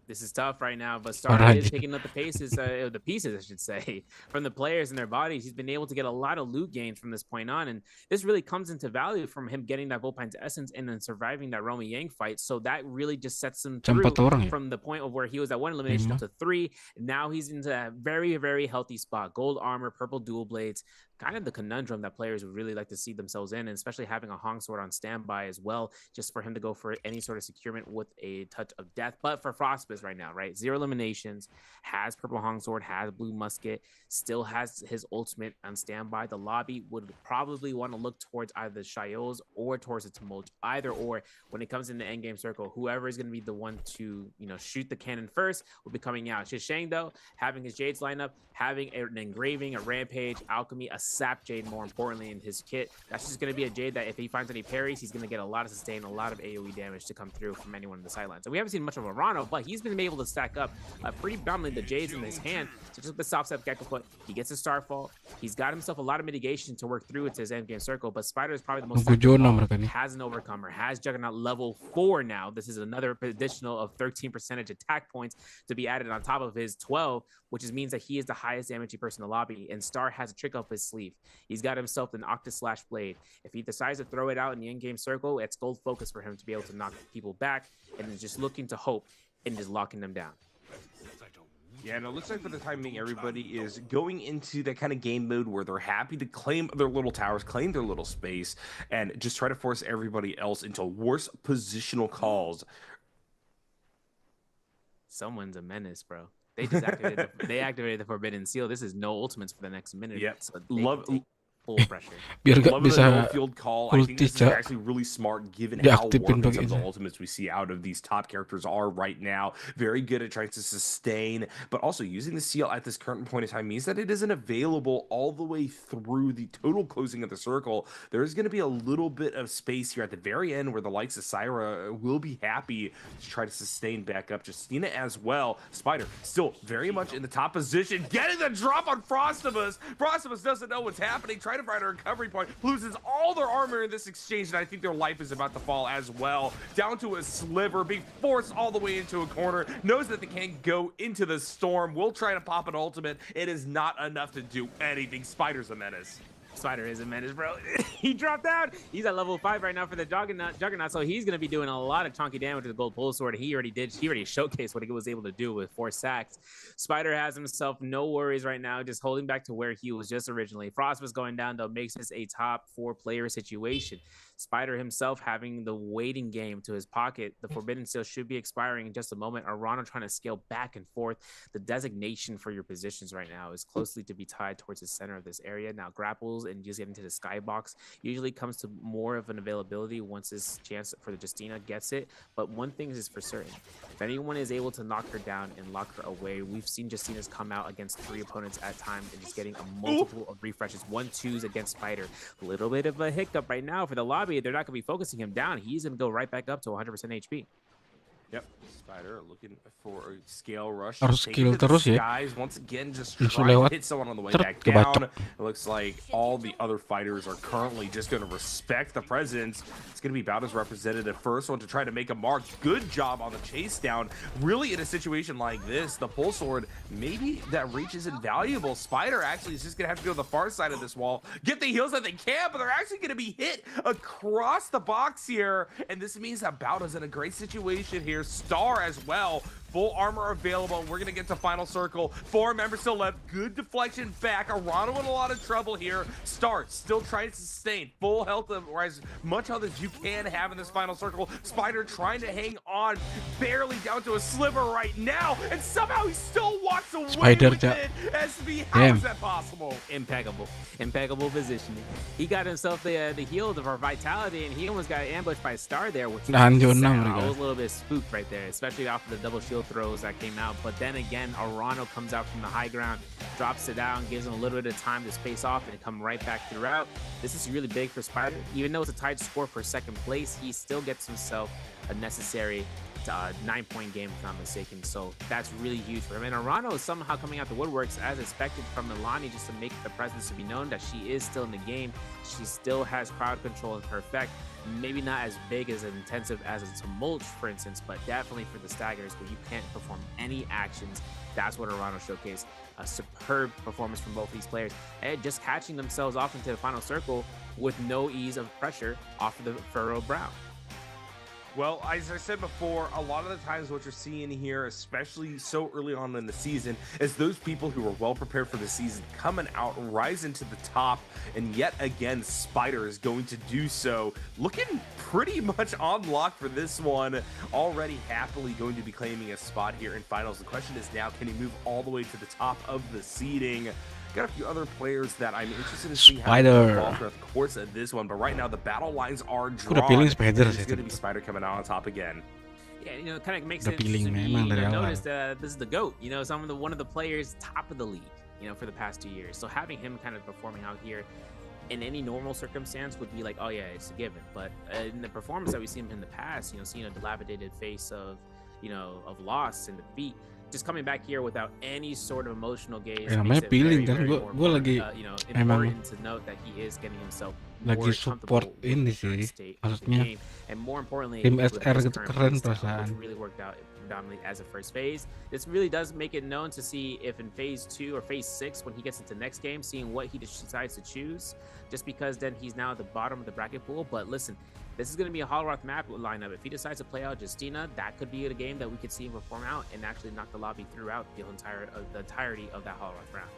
This is tough right now, but Star is picking up the pieces, I should say, from the players and their bodies. He's been able to get a lot of loot gains from this point on, and this really comes into value from him getting that Volpine's essence and then surviving that Romy Yang fight. So that really just sets him through from the point of where he was at 1 elimination up to 3. Now he's into a very, very healthy spot. Gold armor, purple dual blades, kind of the conundrum that players would really like to see themselves in, and especially having a Hong Sword on standby as well, just for him to go for any sort of securement with a touch of death. But for Frostbiz right now, right, 0 eliminations, has purple Hong Sword, has blue musket, still has his ultimate on standby. The lobby would probably want to look towards either the Shios or towards the Tumult, either or. When it comes in the endgame circle, whoever is going to be the one to, you know, shoot the cannon first will be coming out. Shang, though, having his Jades lineup, having an engraving, a rampage, alchemy, a sap Jade, more importantly, in his kit. That's just going to be a Jade that if he finds any parries, he's going to get a lot of sustain, a lot of AoE damage to come through from anyone in the sidelines. So we haven't seen much of Arano, but he's been able to stack up pretty predominantly the Jades in his hand. So just with the soft step Gecko foot, he gets a Starfall. He's got himself a lot of mitigation to work through into his endgame circle, but Spider is probably the most has an overcomer, has Juggernaut level 4 now. This is another additional of 13% attack points to be added on top of his 12, which means that he is the highest damaging person in the lobby, and Star has a trick up his sleeve. He's got himself an Octa Slash Blade. If he decides to throw it out in the endgame circle, it's gold focus for him to be able to knock people back, and is just looking to hope and just locking them down. Yeah, and it looks like for the time being, everybody is going into that kind of game mode where they're happy to claim their little towers, claim their little space, and just try to force everybody else into worse positional calls. Someone's a menace, bro. They just activated the Forbidden Seal. This is no ultimates for the next minute. Yep. So Love full pressure. Biar gak bisa field call. I think this is actually really smart given how working some of the ultimates we see out of these top characters are right now. Very good at trying to sustain, but also using the seal at this current point in time means that it isn't available all the way through the total closing of the circle. There's going to be a little bit of space here at the very end where the likes of Syra will be happy to try to sustain back up. Justina as well. Spider still very much in the top position, getting the drop on Frostibus. Frostibus doesn't know what's happening. Trying to find a recovery point, loses all their armor in this exchange, and I think their life is about to fall as well. Down to a sliver, being forced all the way into a corner, knows that they can't go into the storm, will try to pop an ultimate. It is not enough to do anything. Spider's a menace. Spider is a menace, bro. He dropped out. He's at level 5 right now for the Juggernaut, so he's going to be doing a lot of chunky damage with the gold pole sword. He already showcased what he was able to do with 4 sacks. Spider has himself no worries right now, just holding back to where he was just originally. Frost was going down, though, makes this a top 4 player situation. Spider himself having the waiting game to his pocket. The Forbidden Seal should be expiring in just a moment. Arano trying to scale back and forth. The designation for your positions right now is closely to be tied towards the center of this area. Now, grapples and just getting to the skybox usually comes to more of an availability once this chance for the Justina gets it. But one thing is for certain. If anyone is able to knock her down and lock her away, we've seen Justinas come out against 3 opponents at times and just getting a multiple of refreshes, 1-2s against Spider. A little bit of a hiccup right now for the lobby. They're not going to be focusing him down. He's going to go right back up to 100% HP. Yep, Spider looking for a scale rush. Harus skill terus ya. Guys, once again, just trying to hit someone on the way back down. It looks like all the other fighters are currently just going to respect the presence. It's going to be Bowder's representative first one to try to make a mark. Good job on the chase down. Really, in a situation like this, the pole sword, maybe that reach is invaluable. Spider actually is just going to have to go to the far side of this wall, get the heals that they can, but they're actually going to be hit across the box here. And this means that Bowder's in a great situation here. Star as well, full armor available. We're gonna get to final circle. 4 members still left. Good deflection back. Arano in a lot of trouble here. Star still trying to sustain full health or as much health as you can have in this final circle. Spider trying to hang on, barely down to a sliver right now, and somehow he still walks away Spider with it. SB, how is that possible? Impeccable positioning. He got himself the heal of our vitality, and he almost got ambushed by Star there, which was I was a little bit spooked right there, especially off of the double shield throws that came out. But then again, Arano comes out from the high ground, drops it down, gives him a little bit of time to space off and come right back throughout. This is really big for Spider. Even though it's a tied score for 2nd place, he still gets himself a necessary 9-point game, if I'm not mistaken. So that's really huge for him. And Arano is somehow coming out the woodworks as expected from Milani, just to make the presence to be known that she is still in the game. She still has crowd control in her effect. Maybe not as big as intensive as a Tumult, for instance, but definitely for the staggers where you can't perform any actions. That's what Arano showcased. A superb performance from both these players, and just catching themselves off into the final circle with no ease of pressure off of the furrowed brow. Well, as I said before, a lot of the times what you're seeing here, especially so early on in the season, is those people who are well prepared for the season coming out, rising to the top, and yet again, Spider is going to do so. Looking pretty much on lock for this one, already happily going to be claiming a spot here in finals. The question is now, can he move all the way to the top of the seeding? Got a few other players that I'm interested in seeing how they evolve throughout the course of this one, but right now the battle lines are drawn. It's going to be Spider coming out on top again. Yeah, you know, it kind of makes sense to me. Notice that this is the GOAT. You know, one of the players top of the league. You know, for the past 2 years. So having him kind of performing out here in any normal circumstance would be like, oh yeah, it's a given. But in the performance that we've seen him in the past, you know, seeing a dilapidated face of, you know, of loss and defeat. Just coming back here without any sort of emotional gaze. Namanya feeling kan, gue lagi emang to note that he is getting himself lagi support ini sih, maksudnya tim SR gitu keren perasaan. Really worked out predominantly as a first phase. This really does make it known to see if in phase 2 or phase 6, when he gets into next game, seeing what he decides to choose, just because then he's now at the bottom of the bracket pool. But listen, this is going to be a Holoroth map lineup. If he decides to play out Justina, that could be a game that we could see him perform out and actually knock the lobby throughout the entirety of that Holoroth round.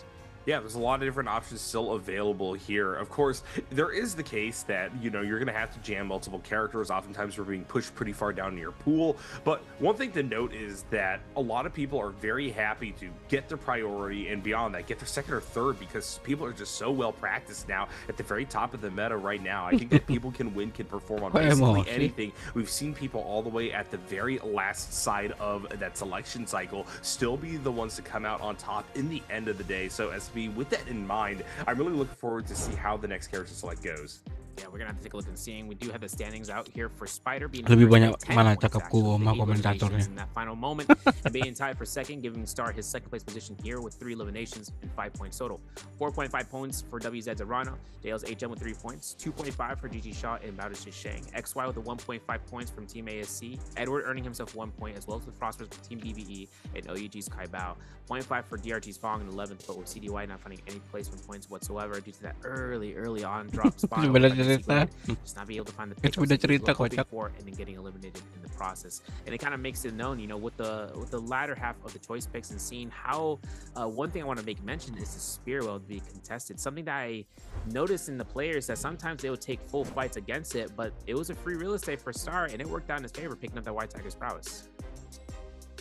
Yeah, there's a lot of different options still available here. Of course, there is the case that, you know, you're going to have to jam multiple characters. Oftentimes we're being pushed pretty far down in your pool. But one thing to note is that a lot of people are very happy to get their priority and beyond that, get their 2nd or 3rd, because people are just so well practiced now at the very top of the meta right now. I think that people can win, can perform on basically anything. We've seen people all the way at the very last side of that selection cycle still be the ones to come out on top in the end of the day. So as with that in mind, I'm really looking forward to see how the next character select goes. Yeah, we're gonna have to take a look and see. We do have the standings out here for Spider being lebih banyak 10 mana points, cakapku sama komentatornya. in that final moment and being tied for second, giving Star his second place position here with 3 eliminations and 5 points total. 4.5 points for WZ's Arano, Dale's HM with 3 points, 2.5 for GG Shaw and Bowders Shang, XY with the 1.5 points from Team ASC, Edward earning himself 1 point as well as the Frosters with Team BBE and OUG's Kai Bao, 0.5 for DRG's Fong in 11th, but with CDY not finding any placement points whatsoever due to that early on drop spot. Just not be able to find the pickups for and then getting eliminated in the process. And it kind of makes it known, you know, with the latter half of the choice picks and seeing how one thing I want to make mention is the spear well to be contested. Something that I noticed in the players that sometimes they would take full fights against it, but it was a free real estate for Star and it worked out in his favor, picking up that White Tiger's prowess.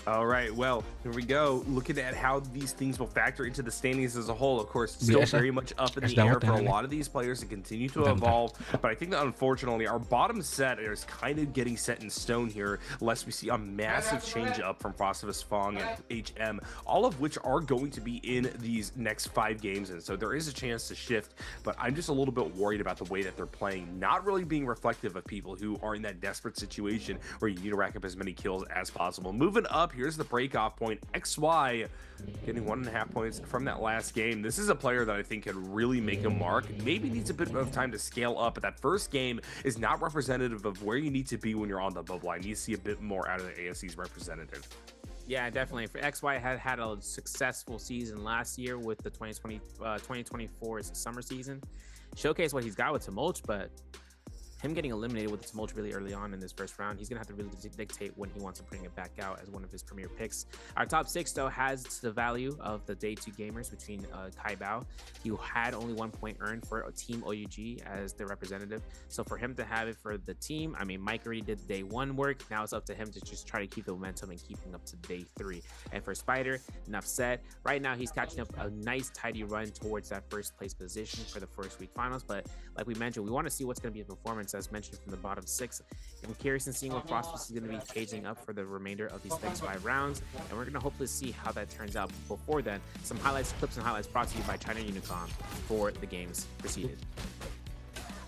All right, well, here we go. Looking at how these things will factor into the standings as a whole. Of course, still very much up in the air for a lot of these players to continue to evolve. But I think that unfortunately, our bottom set is kind of getting set in stone here, lest we see a massive change up from Frostivus, Fong, and HM, all of which are going to be in these next 5 games. And so there is a chance to shift, but I'm just a little bit worried about the way that they're playing, not really being reflective of people who are in that desperate situation where you need to rack up as many kills as possible. Moving up, here's the breakoff point. XY getting 1.5 points from that last game. This is a player that I think could really make a mark. Maybe needs a bit of time to scale up, but that first game is not representative of where you need to be when you're on the bubble. I need to see a bit more out of the ASC's representative. Yeah, definitely. For XY had a successful season last year with the 2024's summer season. Showcase what he's got with Tumult, but him getting eliminated with the Tumult really early on in this first round, he's going to have to really dictate when he wants to bring it back out as one of his premier picks. Our top 6, though, has the value of the day 2 gamers between Kai Bao. He had only 1 point earned for Team OUG as their representative. So for him to have it for the team, I mean, Mike already did day 1 work. Now it's up to him to just try to keep the momentum and keeping up to day 3. And for Spider, enough said. Right now, he's catching up a nice, tidy run towards that first place position for the first week finals. But like we mentioned, we want to see what's going to be a performance as mentioned from the bottom 6. I'm curious in seeing what Frostbus is going to be caging up for the remainder of these next 5 rounds, and we're going to hopefully see how that turns out. Before then, some clips and highlights brought to you by China Unicom for the games preceded.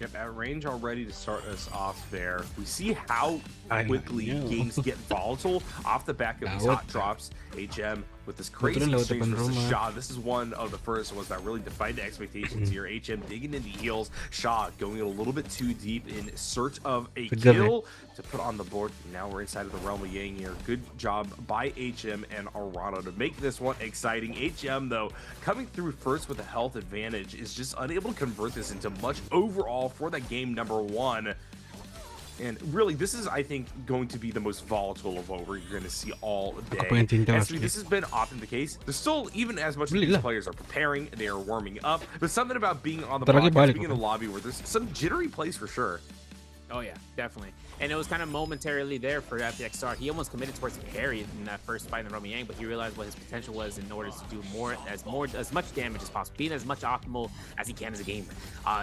Yep, at range already to start us off there. We see how quickly games get volatile off the back of these hot drops. HM with this crazy exchange versus Shaw. This is one of the first ones that really defined the expectations here. HM digging into heels. Shaw going a little bit too deep in search of a kill to put on the board. Now we're inside of the realm of Yang here. Good job by HM and Arano to make this one exciting. HM, though, coming through first with a health advantage, is just unable to convert this into much overall for that game number 1. And really, this is, I think, going to be the most volatile of what we're going to see all day. And so this has been often the case. There's still, even as much as these players are preparing, they are warming up. But something about being on the podcast, being in the lobby where there's some jittery plays for sure. Oh yeah, definitely. And it was kind of momentarily there for FPX Star. He almost committed towards the carry in that first fight in the Romy Yang, but he realized what his potential was in order to do as much damage as possible, being as much optimal as he can as a gamer.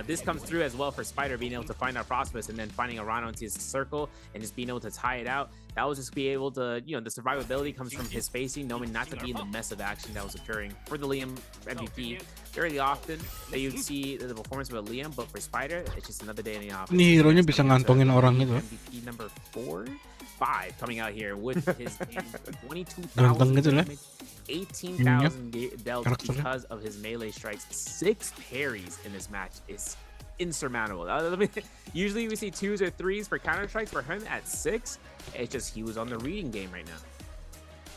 This comes through as well for Spider being able to find our Frostbus and then finding Arano into his circle and just being able to tie it out. That was just be able to, you know, the survivability comes from his spacing, knowing not to be in the mess of action that was occurring for the Liam MVP. Very often that you'd see the performance of a Liam, but for Spider, it's just another day in the office. Ini hero-nya bisa ngantongin orang itu. MVP number 5 coming out here with his 22,000 18,000 dealt because of his melee strikes. 6 parries in this match is insurmountable. Usually we see 2s or 3s for counter strikes. For him at 6, it's just he was on the reading game right now.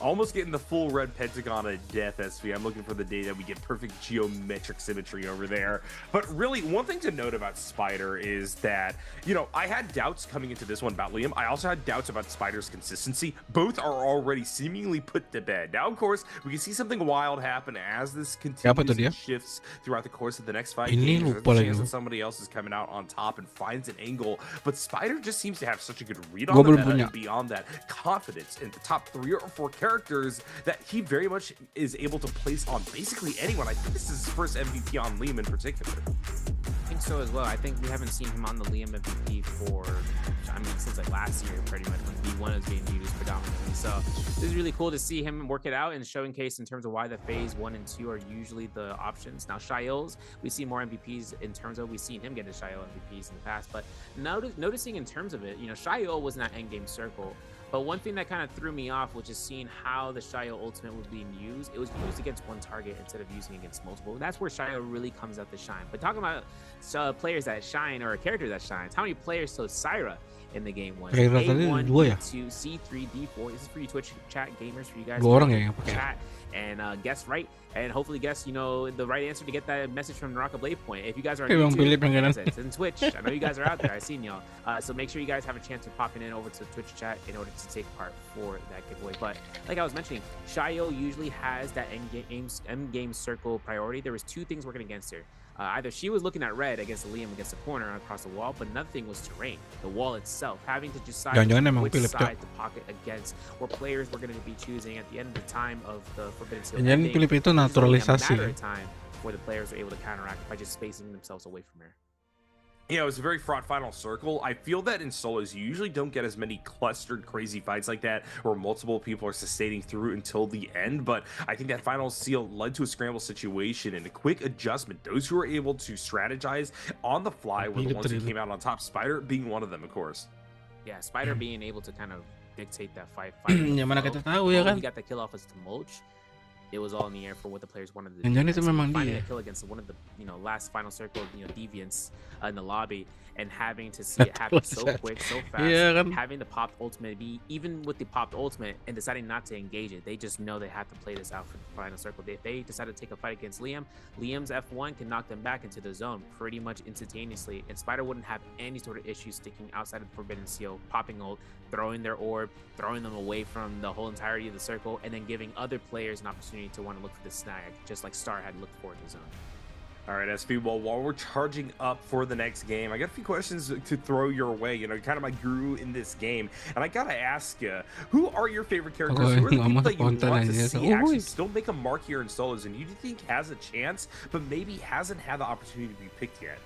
Almost getting the full red pentagon of death, SV. I'm looking for the day that we get perfect geometric symmetry over there. But really, one thing to note about Spider is that, you know, I had doubts coming into this one about Liam. I also had doubts about Spider's consistency. Both are already seemingly put to bed. Now, of course, we can see something wild happen as this continues and shifts throughout the course of the next 5 games. There's a chance that somebody else is coming out on top and finds an angle. But Spider just seems to have such a good read on the meta, and beyond that, confidence in the top 3 or 4 characters that he very much is able to place on basically anyone. I think this is his first MVP on Liam in particular. think so as well. I think we haven't seen him on the Liam MVP for, I mean, since like last year, pretty much when B1 was being used predominantly. So this is really cool to see him work it out and showing case in terms of why the phase 1 and 2 are usually the options. Now Shail's, we see more MVPs in terms of, we've seen him get the Shail MVPs in the past, but noticing in terms of it, you know, Shail was in that endgame circle. But one thing that kind of threw me off was just seeing how the Shail ultimate was being used. It was used against one target instead of using against multiple. That's where Shail really comes out to shine. But talking about players that shine or a character that shines, how many players saw Syra in the game was? A1, D2, C3, D4. This is for you Twitch chat gamers, for you guys to chat and guess right. And hopefully guess, you know, the right answer to get that message from ROLEPLAY point. If you guys are on YouTube, it's in Twitch. I know you guys are out there. I've seen y'all. So make sure you guys have a chance of popping in over to Twitch chat in order to take part for that giveaway. But like I was mentioning, Shail usually has that end game circle priority. There was two things working against her. Either she was looking at red against Liam against the corner across the wall, but another thing was terrain, the wall itself, having to decide which side to pocket against, or players were going to be choosing at the end of the time of the Forbidden Seal. Yan Pilip itu naturalisasi. Matter of time where the players were able to counteract by just spacing themselves away from her. Yeah, it was a very fraught final circle. I feel that in solos, you usually don't get as many clustered crazy fights like that where multiple people are sustaining through until the end. But I think that final seal led to a scramble situation and a quick adjustment. Those who were able to strategize on the fly were the ones who came out on top, Spider being one of them, of course. Yeah, Spider being able to kind of dictate that fight. Yang mana kita tahu ya kan? He got the kill off as to mulch. It was all in the air for what the players wanted to do. Jangan itu memang finding dia. a kill against one of the, you know, last final circle, you know, deviants in the lobby, and having to see it happen so quick, so fast, having the popped ultimate be, even with the popped ultimate and deciding not to engage it, they just know they have to play this out for the final circle. If they decide to take a fight against Liam, Liam's F1 can knock them back into the zone pretty much instantaneously, and Spider wouldn't have any sort of issue sticking outside of the Forbidden Seal, popping ult, throwing their orb, throwing them away from the whole entirety of the circle, and then giving other players an opportunity to want to look for the snag, just like Star had looked for in the zone. All right, SP, well, while we're charging up for the next game, I got a few questions to throw your way. You know, kind of my guru in this game. And I got to ask you, who are your favorite characters? Who are the people that you want to see actually still make a mark here in solos? And you think has a chance, but maybe hasn't had the opportunity to be picked yet?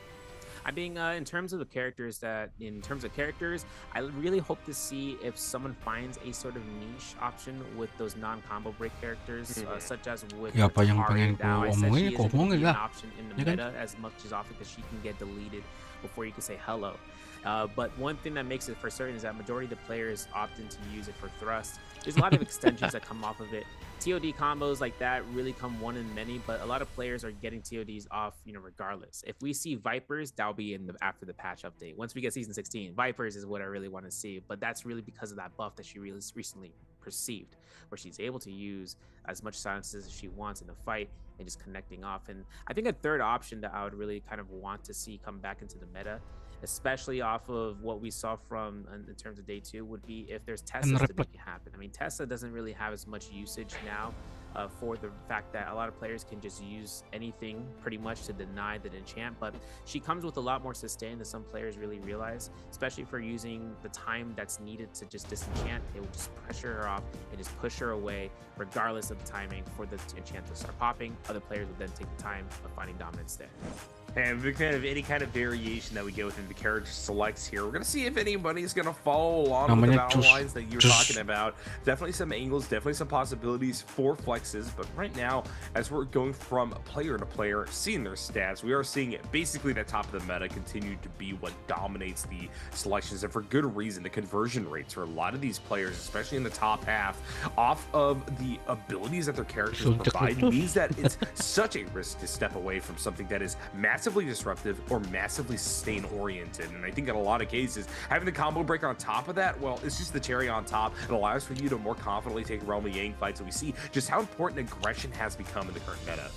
I mean, in terms of characters, I really hope to see if someone finds a sort of niche option with those non-combo break characters, such as with Tari. Now, I said she isn't an option in the meta as much as often because she can get deleted before you can say hello. But one thing that makes it for certain is that majority of the players opt in to use it for thrust. There's a lot of extensions that come off of it. TOD combos like that really come one in many, but a lot of players are getting TODs off, you know, regardless. If we see Vipers, that'll be in after the patch update. Once we get season 16, Vipers is what I really want to see, but that's really because of that buff that she really recently perceived, where she's able to use as much silences as she wants in a fight and just connecting off. And I think a third option that I would really kind of want to see come back into the meta, especially off of what we saw from in terms of day 2, would be if there's Tessa to make it happen. I mean, Tessa doesn't really have as much usage now for the fact that a lot of players can just use anything pretty much to deny the enchant, but she comes with a lot more sustain than some players really realize, especially for using the time that's needed to just disenchant. It will just pressure her off and just push her away regardless of the timing for the enchant to start popping. Other players will then take the time of finding dominance there. And we're kind of any kind of variation that we get within the character selects here. We're going to see if anybody's going to follow along with the battle lines that you're talking about. Definitely some angles, definitely some possibilities for flexes. But right now, as we're going from player to player, seeing their stats, we are seeing basically the top of the meta continue to be what dominates the selections. And for good reason, the conversion rates for a lot of these players, especially in the top half, off of the abilities that their characters provide, means that it's such a risk to step away from something that is massively disruptive or massively sustain oriented. And I think in a lot of cases, having the combo break on top of that, well, it's just the cherry on top. It allows for you to more confidently take Realm of Yang fights. So we see just how important aggression has become in the current meta.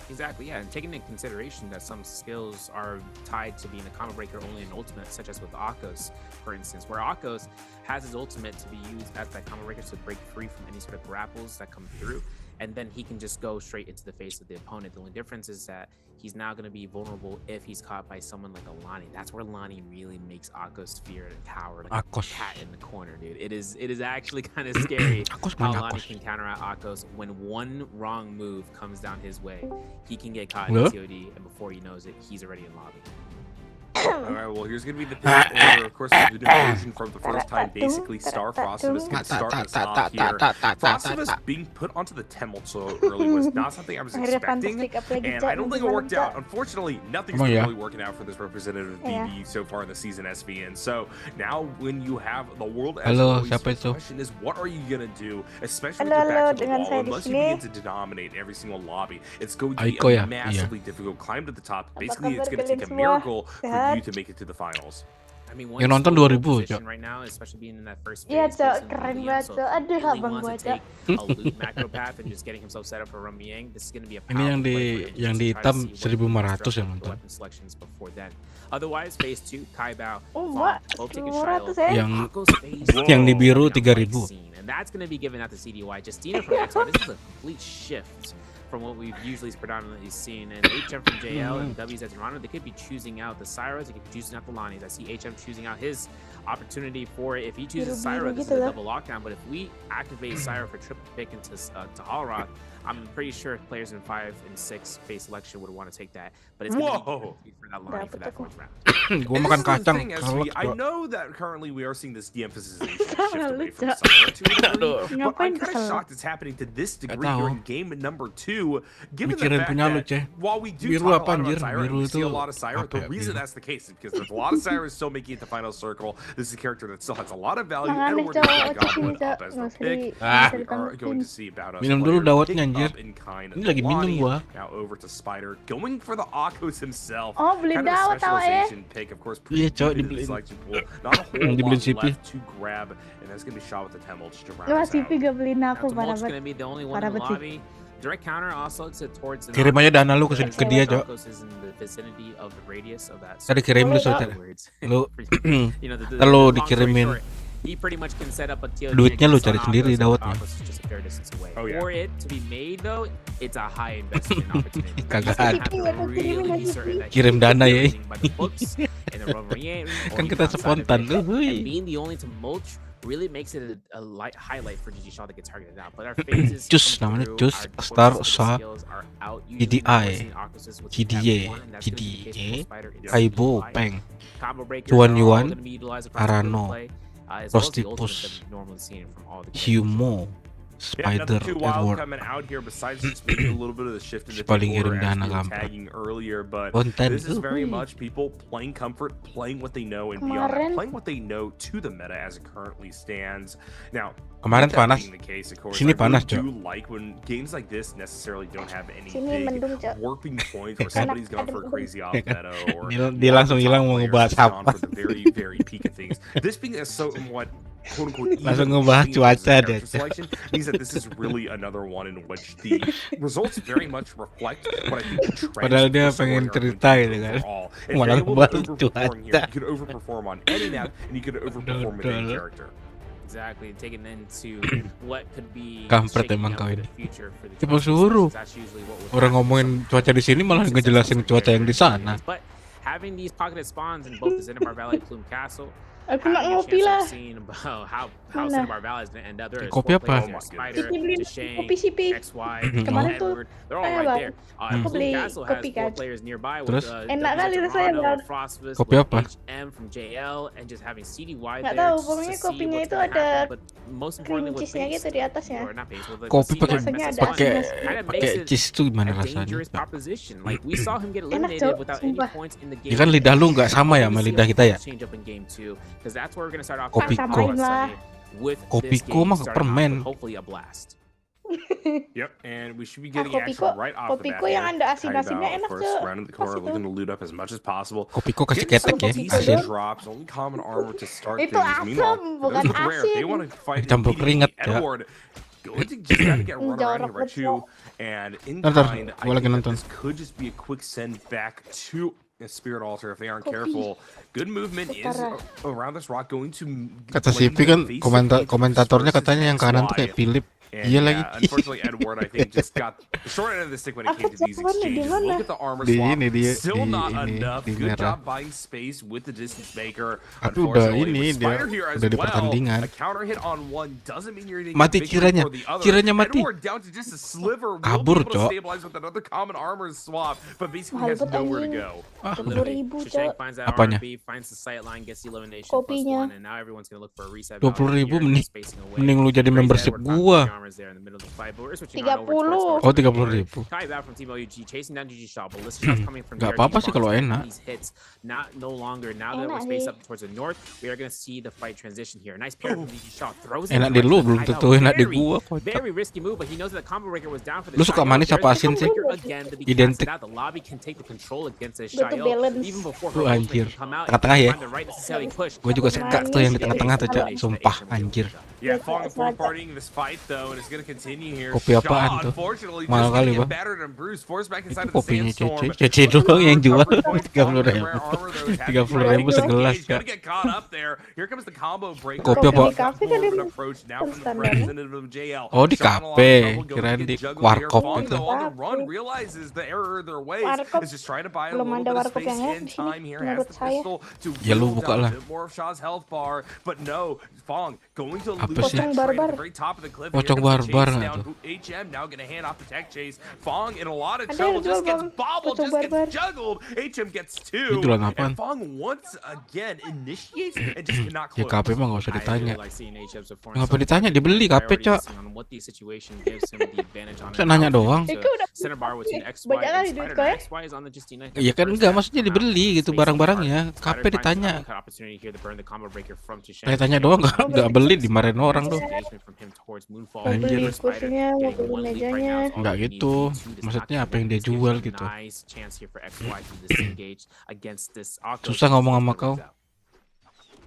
Exactly, yeah, and taking into consideration that some skills are tied to being a combo breaker only in ultimate, such as with Akos, for instance, where Akos has his ultimate to be used as that combo breaker to break free from any sort of grapples that come through. and then he can just go straight into the face of the opponent. The only difference is that he's now going to be vulnerable if he's caught by someone like a Lonnie. That's where Lonnie really makes Akos fear and cower like a cat in the corner, dude. It is actually kind of scary how Lonnie can counteract Akos. When one wrong move comes down his way, he can get caught in the COD, and before he knows it, he's already in lobby. Alright, well, here's gonna be the pick order. Of course, the new version from the first time, basically, Star Frostivus can start us off here. Frostivus being put onto the Temple so early was not something I was expecting, and I don't think it worked out. Unfortunately, nothing's really working out for this representative of DB so far in the season, SVN. So now, when you have the world as the question is, what are you gonna do, especially with the back to the wall, unless you begin to dominate every single lobby? It's going to be a massively difficult climb to the top. Basically, it's gonna take a miracle for you to make it to the finals. I mean, yang nonton 2000 right now, especially being in that first phase. Iya, keren banget. Aduh, abang gua take a loot macro path and just getting himself set up for Rumbyang. This is going to be a ini yang di hitam 1500 yang nonton. Otherwise, phase 2, Kaibao, both take a trial. Yang di biru 3000. And that's going to be given out to CDY. Justina from XY, this is a complete shift from what we've usually predominantly seen. And HM from JL and W's at Toronto, they could be choosing out the Syros, they could be choosing out the Lonnies. I see HM choosing out his opportunity for it. If he chooses Syro, this is a double lockdown. But if we activate Syro for triple pick into Halroth, I'm pretty sure players in 5 and 6 face selection would want to take that. But it's going to be for that Lonnie for that 4th round. Gua makan kacang. I know that currently we are seeing this de-emphasization shift away from Syro to degree, but I'm kind of shocked it's happening to this degree during game number 2, given the fact that while we do talk a lot about Syro and we see a lot of Syro, the reason that's the case is because there's a lot of Syros still making it to final circle. This is a character that still has a lot of value, and we're going to Goblin up as the pick. We are going to see about us in kind of Lonnie. Now over to Spider, going for the Akos himself. Oh, beli dawat specialization pick, of course. Iya, cok, dibeliin. Not a whole lot left to grab, and that's going to be shot with the Temple just to round us out. CP gak beliin aku, parah banget. Going to be the only one in the lobby. Direct counter also towards the kirim aja dana lu ke dia, Cok. Tadi kirim lu, Saudara. Lu lalu dikirimin duitnya lu cari sendiri dawatnya. For it to be made though, it's a high investment opportunity. Kagak ada. Kirim dana ya. Kan kita spontan tuh. Being the only to mulch really makes it a light highlight for GG Shaw that gets targeted out. But our phases Cus namanya Cus Star Sa GDI GDY GDY Aibo Peng Chuan Yuan Arano Prostipus Humo Spider Edward paling kirim dana gampang earlier, but this is very much people playing comfort, playing what they know, and beyond that, playing what they know to the meta as it currently stands. Now, kemarin panas, sini panas, Cok. Like when games like this necessarily don't have any big warping points or somebody's going for a crazy off meta or dia langsung hilang mau ngebahas apa. Very peak of things. This being a somewhat quote-unquote langsung ngebahas cuaca deh. Means that this is really another one in which the results very much reflect what I think the trend. Padahal dia pengen cerita gitu kan. Malah ngebahas cuaca. You could overperform on any map and you could overperform with any character. Exactly, taking into what could be kampret emang kau ini. Coba suruh orang ngomongin cuaca di sini malah ngejelasin cuaca yang di sana. But having these pocketed spawns in both the Cinnabar Valley and Plume Castle, aku nak ngopi lah. How Cinnabar Valley is going to end up there. Kopi apa? Spider, kopi CP. XY, kemarin tuh they're all right there. Aku beli kopi kan. Terus? Enak kali rasanya. Kopi apa? HM from JL and just having CDY there. Nggak tahu, pokoknya kopinya itu ada cream cheese-nya gitu di atasnya. Kopi pakai cheese itu gimana rasanya? Enak, Cok, sumpah. Ya kan lidah lu nggak sama ya sama lidah kita ya? Kopiko mah permen. Yep, and we should be getting action right off the bat. Kopiko yang ada asin-asinnya enak, Cok. Round the corner, looking to loot up as much as possible. Kopiko kasih ketek ya, asin. Drops, only common armor to start things. Itu asam, bukan asin. They want to fight campur keringat ya. Going to just gotta get run around here too, and in kind, I think that this could just be a quick send back to Spirit Altar if they aren't careful. Good movement is around this rock going to. Kata CP kan komentatornya katanya yang kanan tuh kayak Philip. And Iya lagi. unfortunately, Edward, I think, just got the short end of the stick when it came to these exchanges. Look at the armor swap. Still not enough. Good job buying space with the distance maker. Tapi udah Unfortunately, ini with dia Spider here as udah di well, pertandingan. a counter hit on one doesn't mean you're gonna Mati get victory ciranya. for the other. Ciranya mati. Edward down to just a sliver. Kabur, will be able to Cok. stabilize with another common armor swap, but basically Mahal has banget, nowhere to anjing. go. 20.000, Cok. finds that Apanya? RB, finds the sight line, gets the elimination Kopinya. +1, and now everyone's gonna look for a reset. 20.000 mending lu jadi membership gua. 30. Oh, 30.000. Nggak apa-apa sih kalau enak. No longer. Now that we're Enak spaced sih. up towards the north, we are gonna see the fight transition here. Nice pair from DG Shaw throws Enak di lu, belum tentu enak di gua, kocak. Very risky move, but he knows that the combo breaker was down for the Lu suka Shayo. manis There's apa the asin combo sih? breaker again to be Identik. casted out. The lobby can take the control against the Good to Shayo. balance. Even before Lu her anjir. ultimate can come out, Tengah-tengah ya. find the right necessary push. Gua juga suka tuh yang di tengah-tengah tuh, Cak. Sumpah, anjir. Yeah, Fong partying this fight though, and it's gonna continue here. Kopi apaan Shaw, tuh? unfortunately, Mahal just kali, gonna get Bang. battered and bruised, forced back inside Itu of the kopinya sandstorm. Cece doang yang jual. Recovery point, 30.000. rare armor, though, is 30.000 segelas, He's Cak. gonna get caught up there. Here comes the combo breaker. Kopi apa? Di kafe kan More of dia an approach now from the standar. representative of JL. Oh, di Shaw in a lot of kafe. trouble, going Kirain to di get juggled warkop here. Fong, gitu. though, on the run, Kafe. realizes the error of their ways. Warkop. Is just trying to buy a Belum little ada bit of warkop space yang enak and di sini, time here. Has menurut the saya. pistol to Ya, lu whittle buka down lah. a bit more of Shaw's health bar, but no, Fong going to Apa lose sih? that Pocong trade at barbar. the very top of the cliff. Pocong Here comes the barbar chase nggak down. tuh? HM now gonna hand off the tech chase. Fong in a lot of Ada trouble, yang just jual, gets Bang. bobbled, Pocong just gets barbar. juggled. HM gets two, Itulah apaan? and Fong once again initiates and just cannot Ya close. KP mah nggak usah ditanya. Ngapa ditanya? Dibeli KP, Cak. Saya nanya doang. Banyak kali duit kau ya? Iya kan enggak, maksudnya dibeli gitu barang-barangnya. KP ditanya. Saya tanya doang enggak beli, dimarahin orang tuh. Mau Anjir. beli kursinya, mau beli mejanya. Enggak gitu. Maksudnya apa yang dia jual gitu. Susah ngomong sama kau.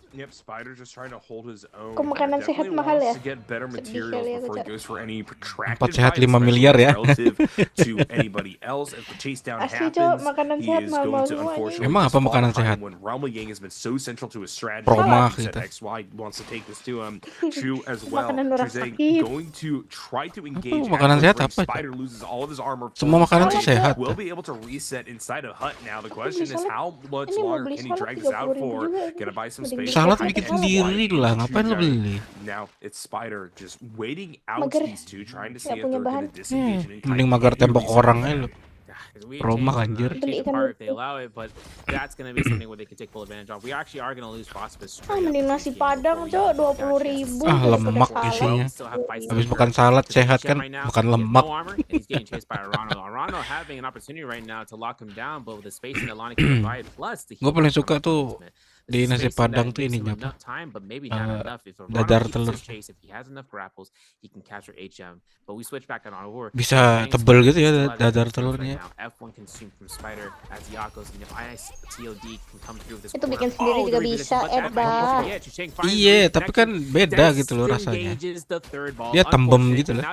Yep, Spider just trying to hold his own. Kok makanan sehat Definitely mahal wants ya? to get better Sedih materials kali ya, before he Cak. goes for any protracted 4 sehat fight, 5 miliar ya. especially relative to anybody else. If the chase down Asli, happens, Cok, makanan he sehat is mahal-mahal going to semua, unfortunately Emang apa just fall makanan behind sehat? when Realm Gang has been so central to his strategy. Promah So gitu. XY wants to take this to him. Chu as well. Makanan orang Chu's sakit. going to try to engage. makanan at sehat the ring. apa, Cok? Spider loses all of his armor. Semua makanan tuh Fully sehat. will be able to reset inside of Hut now. The question is salad. how much Ini mau longer beli can he salad drag this out 30.000 for? juga. Gonna buy some Mending space. Salad Biweek bikin aja. sendiri lah, ngapain lo beli? Now it's Spider just waiting out Mager. these two, trying to see Nggak if punya they're bahan. going to disengage. and Mending kind of magar tembok reset orang that. aja lo. Promah anjir. Beli ikan If they lumpur. allow it, but that's going to be something where they can take full advantage of. We actually are going to lose Phosphorus. Ah, mending nasi padang, Cok, 20.000. Ah, lemak isinya. Habis makan salad sehat kan, makan lemak. Gue paling suka tuh di nasi padang tuh ininya apa? Dadar telur. Bisa tebel gitu ya dadar telurnya. Itu bikin sendiri juga bisa, Edba. Iya, tapi kan beda gitu loh rasanya. Dia tembem gitu loh.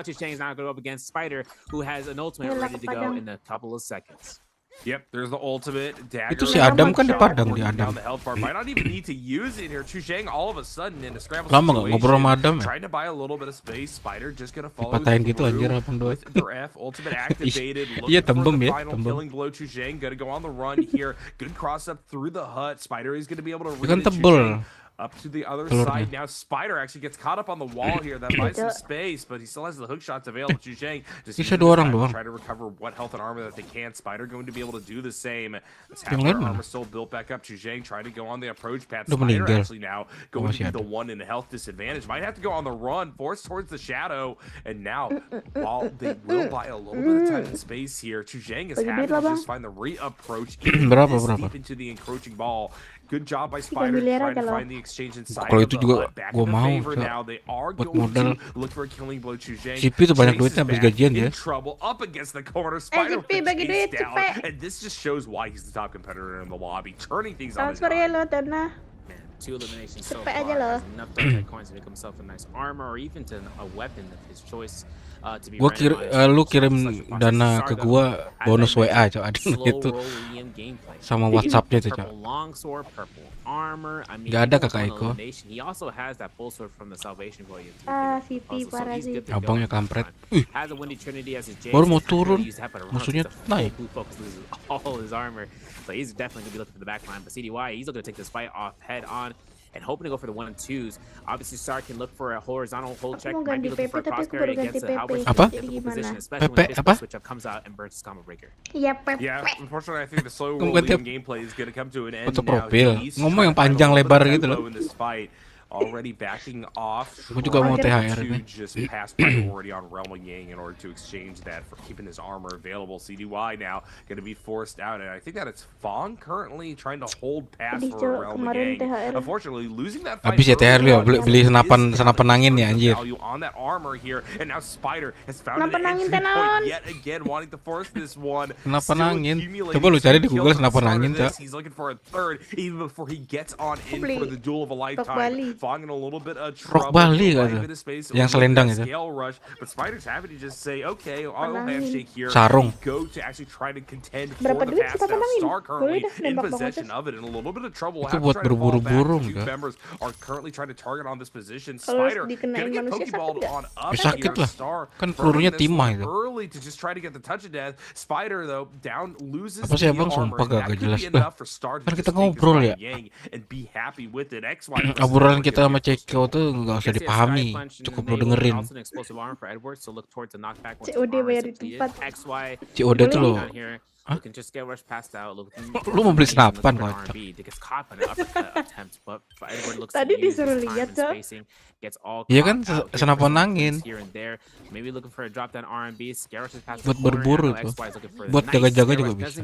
Yep, there's the ultimate. Dagger Itu si Adam kan di Padang, di down Adam. the health bar. Might not even need to use it here. Chusheng all of a sudden in a scramble Lama nggak ngobrol sama Adam ya? trying to buy a little bit of space. Spider just gonna follow Dipatahin gitu through anjir abang doi. with their F ultimate activated. Iya, Looking for tembem the ya, final tembem. killing blow. Chusheng gonna go on the run here. Good cross up through the hut. Spider is gonna be able to Dia kan read it. tebel. Chusheng up to the other Telurnya. side. Now Spider actually gets caught up on the wall here. That buys some space, but he still has the hook shots available. Chusheng just Bisa using dua this orang time to doang. try to recover what health and armor that they can. Spider going to be able to do the same. This Yang half lain mana? armor still built back up. Chusheng trying to go on the approach path. Udah Spider meninggal. actually now going to masih be the ada. one in the health disadvantage. Might have to go on the run, forced towards the shadow. And now, while they will buy a little bit of time and space here, Chusheng is Bagi having duit lah, to Bang. just find the re-approach Berapa, this berapa? deep into the encroaching ball. Good job by Spider miliar trying aja to loh. find the exchange inside Kalau of itu the juga hut. Back gua in the mau, favor Cak. now. They are Buat going modal. to look for a killing blow. Chusheng CP tuh banyak chases duitnya habis back, gajian in dia. trouble up against the corner. Spider CP bagi duit, down. CP. And this just shows why he's the top competitor in the lobby, turning things on his Transfer ya own. lo, Tanah. 2 eliminations so Spek far. aja loh. Has enough Dark coins to make himself a nice armor or even to a weapon of his choice. To be Gua lu kirim dana ke gua bonus WA Cok, ada itu sama WhatsApp-nya tuh Cok. Gak ada kakak Eko. VP parah sih. Abangnya kampret. Baru mau turun, musuhnya naik. So he's definitely gonna be looking for the back line, but CDY, he's looking to take this fight off head on and hoping to go for the 1 and 2s. Obviously, Star can look for a horizontal hold check. Might be looking for a crosshair against the Halberd. Apa? Position, especially when this switch up comes out and burns his combo breaker. Iya, Yeah, unfortunately, I think the slow rolling gameplay is gonna come to an end Foto now. profil. He's Ngomong yang trying to panjang find a lebar little bit gitu of loh. tempo in this fight. Already backing off. Gua juga mau THR to nih. just pass priority on Realm Yang in order to exchange that for keeping his armor available. CDY now going to be forced out, and I think that it's Fong currently trying to hold past Sedih, for Cok, Realm kemarin Yang. THR. Unfortunately, losing that fight Habis ya THR lu ya, early beli on senapan angin ya anjir. value on that armor here, and now Spider has found an Senapan angin, entry tenan. point yet again, wanting to force this one. Senapan Still angin. accumulating Coba lu cari di kills Google at the senapan start of angin, this. Cok. He's looking for a third even before he gets on in Beli for the duel of a Bali. lifetime. Fong in a little bit of Rock trouble. Bali Live kata. into space Yang with selendang that itu. scale rush, but Spider's happy to just say, okay, I'll handshake here. Sarung. Go to actually try to contend for Berapa the duit pass. senapan Now angin? Star currently Boleh dah, in nembak Bang possession Oces. of it, in a little bit of trouble. Itu Have to buat try to fall back. berburu-burung, Two Kak. members are currently trying to target on this position. Kalau Spider dikenain gonna get manusia pokeballed sakit on up. Ya, sakit here. lah. Star Kan burning pelurunya this timah one itu. early to just try to get the touch of death. Spider though down loses Apa sih, the Abang? armor. Sumpah And gak that could jelas be dah. enough for Star to Kan just kita take this ngobrol fight ya. Yang and be happy with it. XY versus Obrolan Edward kita sama getting Ceko tuh nggak usah dipahami, cukup lu dengerin. COD bayar di tempat. COD tuh lo. Hah? Lu mau beli senapan kocak. Tadi disuruh lihat, Cok. Iya kan, senapan angin. Buat berburu tuh. Buat jaga-jaga juga bisa.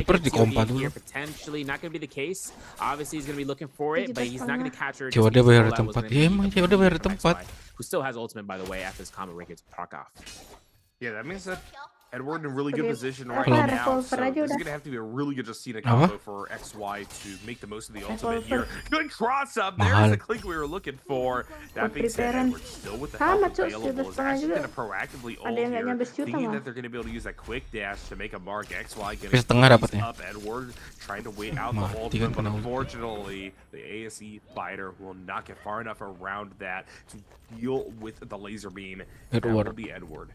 Terus di kompa dulu. COD bayar di tempat. Iya emang COD bayar di tempat. Yeah, that means that Edward in really good position right Apa, now. revolver So aja this is udah. gonna have to be a really good Justina Apa? combo for XY to make the most of the ultimate Revolver. here. Good cross up. Mahal. There's the clink we were looking for. That being said, Preparean. Edward still with the Sama, help Cuk, available is setengah actually juga. gonna proactively Ada ult yang nggak here, nyampe sejuta thinking malah. that they're gonna be able to use that quick dash to make a mark. XY Tapi gonna setengah freeze dapatnya. up Edward, trying to wait out the Mati ultimate, kan but kena ulti. unfortunately, the ASE fighter will not get far enough around that to deal with the laser beam. That Edward. will be Edward.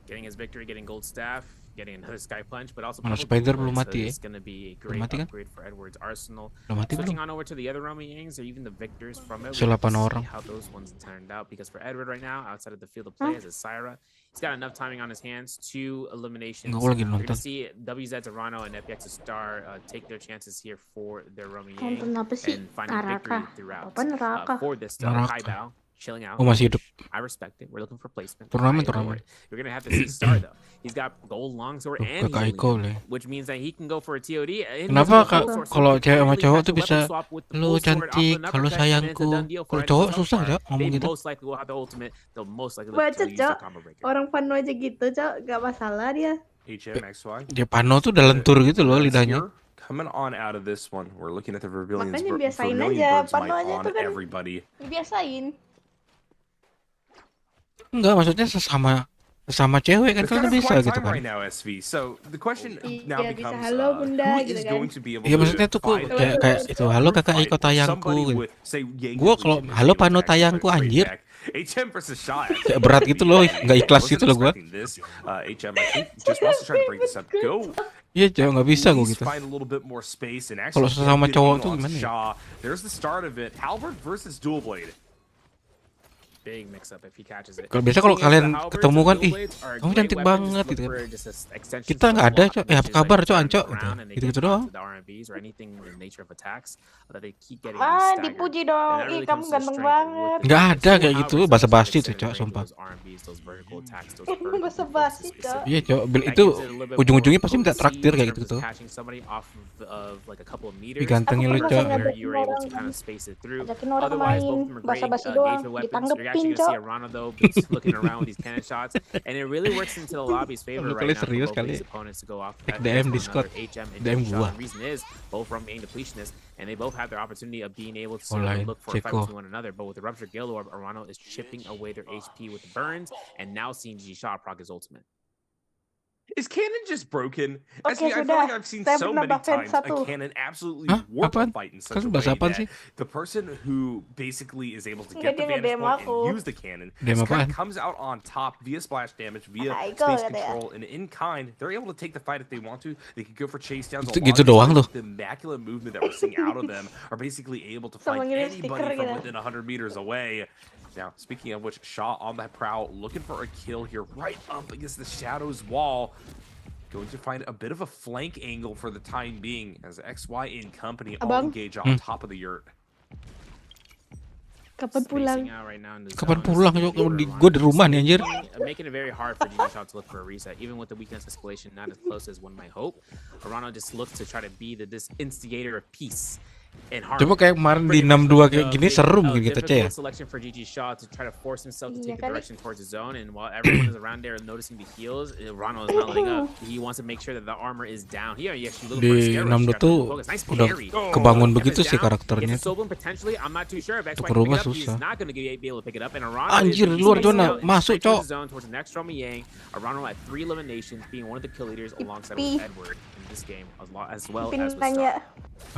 Getting his victory, getting gold staff, getting another sky punch, but also Mana purple Spider gold, belum so mati ya? it's gonna be a great mati kan? upgrade for Edward's arsenal. Udah mati Switching belum? on over to the other Roman Yangs or even the victors from it, Si we'll 8 see orang. how those ones turned out. Because for Edward right now, outside of the field of play as a Syra, he's got enough timing on his hands. 2 eliminations. Enggak, gua lagi We're nonton. gonna see WZ Toronto and FPX Star take their chances here for their Roman Nonton Yang apa sih? and finding victory Neraka. throughout. Apa neraka? For this Neraka. high bow, chilling out. Oh masih hidup. I respect it. We're looking for placement. Turnamen, I adore turnamen. it. You're gonna have to see Star though. He's got gold longsword Tuh, and kakak he's Iko elite, lah. which means that he can go for a TOD. and Kenapa he's Kak, full sword, so kalau he cewek sama literally cowok has tuh to bisa, weapon swap with the lu full sword, cantik, off an kalau uppercut, and it's a sayangku. done deal for Kalau Edward cowok so susah far. ya ngomong They gitu. most likely will have the ultimate. They'll most likely look Baca, to use Cok. the combo breaker. Orang Pano aja gitu, Cok. Gak masalah dia. HMXY. Dia Pano tuh udah lentur gitu loh lidahnya. Coming on out of this one, we're looking at the Vermilion Makanya biasain Vermilion aja, Bird's Pano might aja on tuh kan. everybody. Dibiasain. Enggak, maksudnya sesama cewek kan It's kalian kind of bisa quiet gitu time kan. right now, SV. So the question now Iya, bisa becomes, halo, Bunda, who gitu is kan. going to be able Iya to maksudnya tuh fight kayak itu halo kakak Iko tayangku gitu. Gua kalau halo Pano tayangku anjir. HM versus Shy. Kayak berat gitu loh, nggak ikhlas gitu loh gua. HM I think just wants to try to break this up. Go. Iya cowok nggak bisa At gua least gitu. find a little bit more space and Kalau actually sesama get cowok in tuh on gimana ya? Shaw. There's the start of it. Halberd versus Dual Blade. Big mix up if he catches it. Kalau biasa kalau Thing is, kalian the halberds ketemu and kan, dual ih, blades are kamu great cantik weapons, banget just gitu look kan. for just extensions Kita to nggak ada, block, Cok. which Apa is kabar, like Cok, turn Ancok, around gitu. and they Gitu-gitu get doang. caught to the RMBs or anything in the nature of attacks that they keep getting Ah, staggered. dipuji And dong. that Ih, really kamu comes to ganteng strength banget. with the Nggak defense. ada So kayak how gitu, we're basa-basi supposed to tuh, Cok, extend sumpah. those RMBs, those vertical attacks, those Emang vertical basa-basi, defenses Cok. specifically. Iya cowok, That itu gives it a little bit ujung-ujungnya more pasti minta potency traktir in kayak terms gitu of tuh. catching somebody off of like a couple of meters, Digantengin lu Aku Cok. pernah where you're able to orang kind of space it through. ajakin orang Otherwise, both main of them are great basa-basi doang, engagement weapons. ditanggep. You're actually going to see Arano though looking around with these cannon shots, and it really works into the lobby's favor right now for both these opponents to go off DM Discord. HM and DM shot. gua. The reason is both from being depletionists, and they both have their opportunity of being able to Online, look for a fight between one another. But with the Rupture Gale Orb, Arano is chipping away their HP with the burns, and now seeing G-Shot proc his ultimate. Is Cannon just broken? I feel like I've seen so many times a Cannon absolutely warp a fight in such a way that the person who basically is able to get the vantage point and use the Cannon comes out on top via splash damage, via space control, and in kind, they're able to take the fight if they want to. They can go for chase downs. The immaculate movement that we're seeing out of them are basically able to find anybody from within 100 meters away. Now, speaking of which, Shaw on that prowl, looking for a kill here right up against the Shadows wall. Going to find a bit of a flank angle for the time being as XY and company all engage on top of the yurt. Kapan pulang? Gue di rumah nih anjir. Making it very hard for G-Shot to look for a reset, even with the weakness escalation not as close as one might hope. Arano just looks to try to be this instigator of peace. Coba kayak kemarin di 6-2 kayak gini seru mungkin kita cek ya. Selection for GG Shaw to try to force himself to take the direction towards his zone, and while everyone is around there noticing the heals, Ronald is not letting up. He wants to make sure that the armor is down. He actually di 6-2 tuh udah kebangun begitu sih karakternya. Potentially, I'm not too sure if XY can pick it up. He's not going to be able to pick it up, and Arano anjir luar zona masuk cok. Towards the next Yang. Arano at 3 eliminations, being one of the kill leaders alongside with Edward in this game, as well as with Star.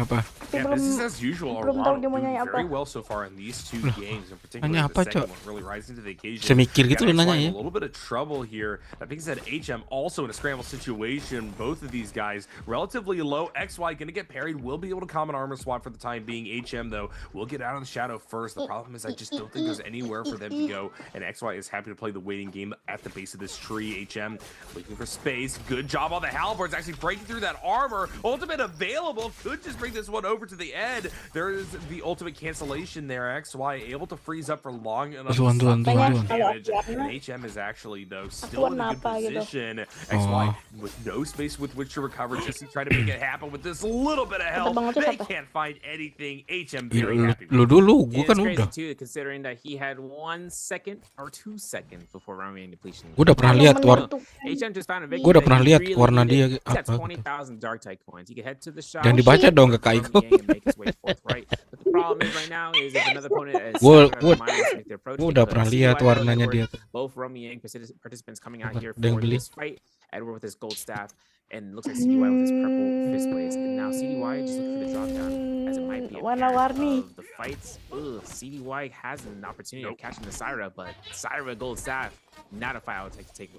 Apa? Yeah, business as usual. Arano doing very well so far in these two games, in particular the second one really rising to the occasion. Semikir gitu nanya ya. A little bit of trouble here. That being said, HM also in a scramble situation. Both of these guys relatively low. XY gonna get parried. Will be able to common armor swap for the time being. HM though will get out of the shadow first. The problem is I just don't think there's anywhere for them to go. And XY is happy to play the waiting game at the base of this tree. HM looking for space. Good job on the halberds actually breaking through that armor. Ultimate available. Could just bring this one over to the end. There is the ultimate cancellation there. XY able to freeze up for long enough damage. And HM is actually though still in a good position. XY with no space with which to recover, just to try to make it happen with this little bit of help. They can't find anything. HM very happy. Lu dulu, gua kan udah. Too, considering that he had 1 second or 2 seconds before round depletion. Gua udah pernah lihat HM just found a victory. Gua udah pernah lihat warna dia apa. 20,000 dark type coins. You can head to the shop. Dan dibaca dong ke Kaiko. Right? But the problem is right now is if another opponent is gua udah pernah lihat warnanya dia. Both Romy and participants coming out here for this fight. Edward with his gold staff, and looks like CDY with his purple fist blades. And now CDY just looking for the drop down, as it might be warna-warni of the fights. CDY has an opportunity of catching the Syra, but Syra gold staff. Not a fight I would take to take.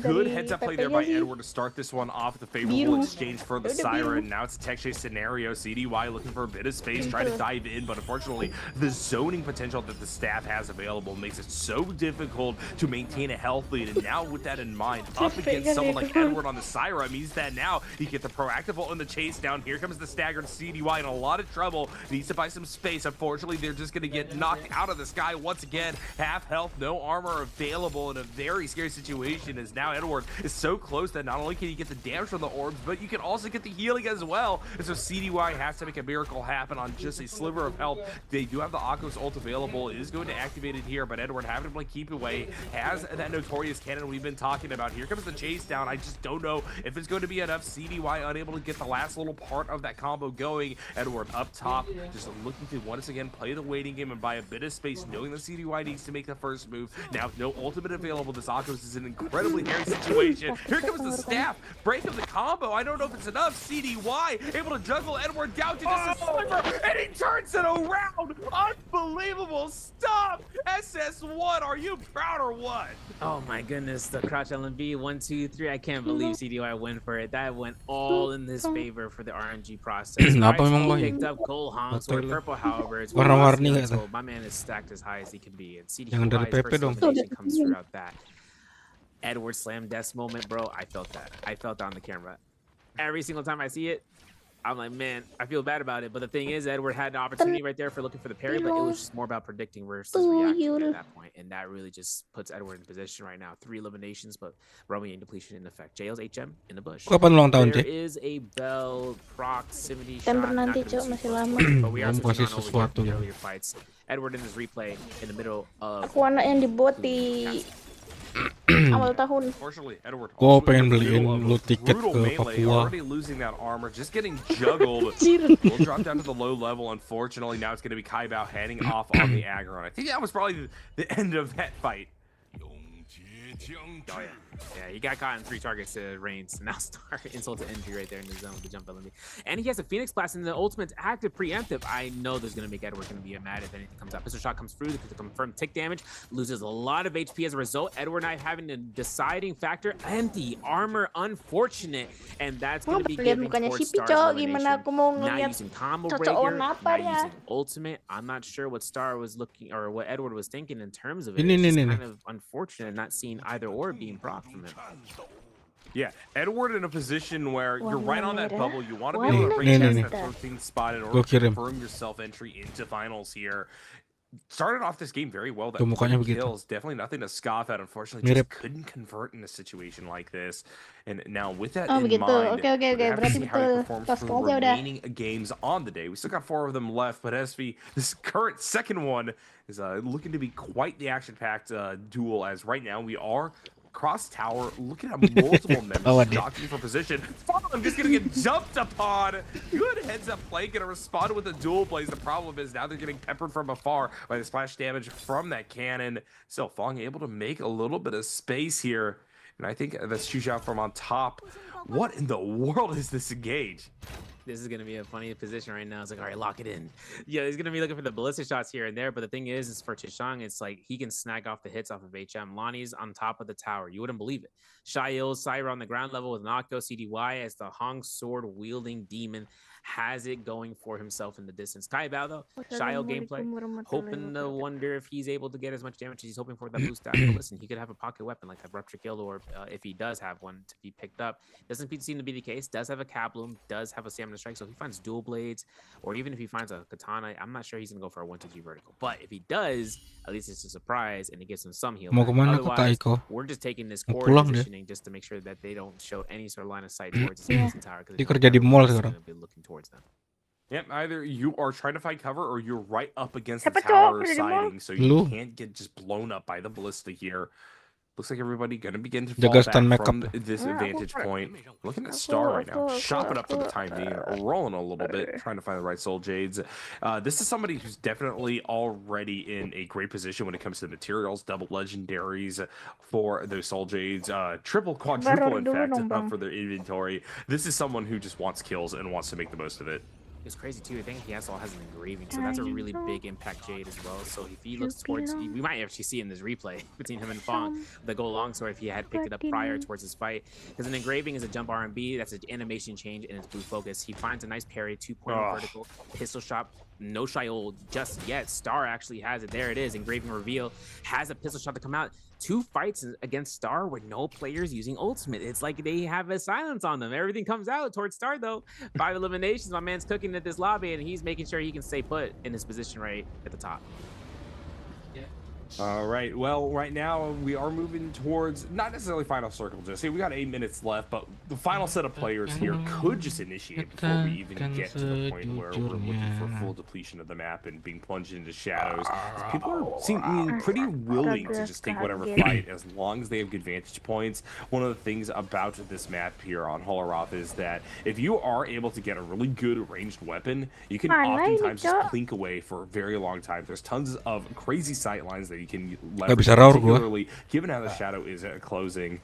Good heads up play there by Edward to start this one off with a favorable exchange for the Siren. Now it's a tech chase scenario. CDY looking for a bit of space, trying to dive in, but unfortunately the zoning potential that the staff has available makes it so difficult to maintain a health lead. And now with that in mind, up against someone like Edward on the Siren means that now you get the proactive ult in the chase down. Here comes the staggered CDY in a lot of trouble. Needs to buy some space. Unfortunately, they're just going to get knocked out of the sky once again. Half health, no armor available in a very scary situation, as now Edward is so close that not only can you get the damage from the orbs, but you can also get the healing as well. And so CDY has to make a miracle happen on just a sliver of health. They do have the Akko's ult available. It is going to activate it here, but Edward having to play keep away, has that notorious cannon we've been talking about. Here comes the chase down. I just don't know if it's going to be enough. CDY unable to get the last little part of that combo going. Edward up top, just looking to once again play the waiting game and buy a bit of space, knowing that CDY needs to make the first move. Now, no ultimate available. This Akos is an incredibly hairy situation. Here comes the staff. Break of the combo. I don't know if it's enough. CDY able to juggle Edward down to just a sliver, and he turns it around. Unbelievable. Stop. SS1, are you proud or what? Oh my goodness. The crouch LMB 1, 2, 3. I can't believe CDY went for it. That went all in his favor for the RNG process. Picked up gold honks or purple halberds. Warna-warni so my man is stacked as high as he can be. And CDY's comes throughout that. Edward slam death moment, bro. I felt that. I felt that on the camera. Every single time I see it, I'm like, man, I feel bad about it. But the thing is, Edward had an opportunity right there for looking for the parry, but it was just more about predicting versus reaction at that point. And that really just puts Edward in position right now. 3 eliminations, but roaming and depletion in effect. JL's HM in the bush. Kapan ulang tahun, There Cek? is a bell proximity September shot. nanti, Not Cok, gonna be masih too lama. close, but we are Belum switching kasih on over here sesuatu to the ya. earlier fights. Edward in his replay in the middle of Aku anak yang dibuat di awal tahun. Unfortunately, Edward. Gua also pengen in the beliin middle of lu a tiket brutal ke melee, Papua. already losing that armor, just getting juggled. We'll drop down to the low level. Unfortunately, now it's going to be Kaibao heading off on the aggro. I think that was probably the end of that fight. Oh yeah, he got caught in 3 targets to Reigns. Now Star insult to injury right there in the zone with the jump element, and he has a Phoenix Blast in the ultimate's active preemptive. I know there's gonna make Edward gonna be mad if anything comes out. Pistol shot comes through because the confirmed tick damage, loses a lot of HP as a result. Edward Knight having a deciding factor, empty armor, unfortunate, and that's gonna be given towards Star's elimination. Now using combo breaker, now using ultimate. I'm not sure what Star was looking or what Edward was thinking in terms of it. It's just kind of unfortunate not seeing either or being proc from him. Yeah, Edward in a position where you're right on that bubble. You want to be Warna able to bring merah. that 13th spot in order to confirm yourself entry into finals here. Started off this game very well. That Tuh, mukanya 30 begitu. kills, definitely nothing to scoff at. Unfortunately, Mirip. just couldn't convert in a situation like this. And now with that Oh, in begitu. mind, Oke, we're gonna have to berarti see how he betul. performs Tos for the aja udah. remaining games on the day. We still got 4 of them left, but SV, this current second one is looking to be quite the action-packed duel. As right now we are cross tower, looking at multiple members jockeying for position. I'm just gonna get jumped upon. Good heads up play, gonna respond with a dual blaze. The problem is now they're getting peppered from afar by the splash damage from that cannon. Still, Fong able to make a little bit of space here, and I think that's Shujao from on top. What in the world is this engage? This is going to be a funny position right now. It's like, all right, lock it in. Yeah, he's going to be looking for the ballistic shots here and there. But the thing is for Chishang, it's like he can snag off the hits off of HM. Lonnie's on top of the tower. You wouldn't believe it. Shail, Cyber on the ground level with Nako CDY as the Hong sword wielding demon has it going for himself in the distance. Kaibao, though, Shail gameplay, hoping to wonder if he's able to get as much damage as he's hoping for that boost out. But listen, he could have a pocket weapon like that Rupture Kill, or if he does have one to be picked up. Doesn't seem to be the case. Does have a Kabloom, does have a Stamina Strike, so if he finds dual blades, or even if he finds a Katana, I'm not sure he's going to go for a 1-2-G vertical. But if he does, at least it's a surprise, and it gives him some heal. Mau kemana kota Otherwise, Iko? we're just taking this Mau core pulang dia. positioning just to make sure that they don't show any sort of line of sight towards the Samson Tower. Dia kerja di mall sekarang. Be looking towards them. Yep, either you are trying to find cover or you're right up against the Siapa tower cowok kerja di mall? siding, so you Lu. can't get just blown up by the ballista here. Looks like everybody gonna begin to Jaga fall stand back makeup. from this Yeah, vantage aku- point. Looking at Star right now, aku- chopping up for the aku- time being, rolling a little bit, trying to find the right soul jades. This is somebody who's definitely already in a great position when it comes to the materials, double legendaries for those soul jades, triple, quadruple, in Baru dulu fact, dong, Bang. for their inventory. This is someone who just wants kills and wants to make the most of it. It's crazy too. I think he also has an engraving, so that's a really big impact jade as well. So if he looks towards, we might actually see in this replay between him and Fong the go long sword if he had picked it up prior towards his fight. Because an engraving is a jump R&B, that's an animation change, and it's blue focus. He finds a nice parry, 2-point vertical, pistol shot. No Shail just yet. Star actually has it. There it is. Engraving reveal has a pistol shot to come out. 2 fights against Star with no players using ultimate. It's like they have a silence on them. Everything comes out towards Star though. 5 eliminations. My man's cooking at this lobby, and he's making sure he can stay put in his position right at the top. All right. Well, right now we are moving towards not necessarily final circle. Just we got 8 minutes left, but the final set of players here could just initiate before we even get to the point where we're looking for full depletion of the map and being plunged into shadows. People are seeming pretty willing to just take whatever fight as long as they have good vantage points. One of the things about this map here on Holorath is that if you are able to get a really good ranged weapon, you can oftentimes just blink away for a very long time. There's tons of crazy sight lines that you can leverage, bisa raur gua. particularly given how the shadow is closing.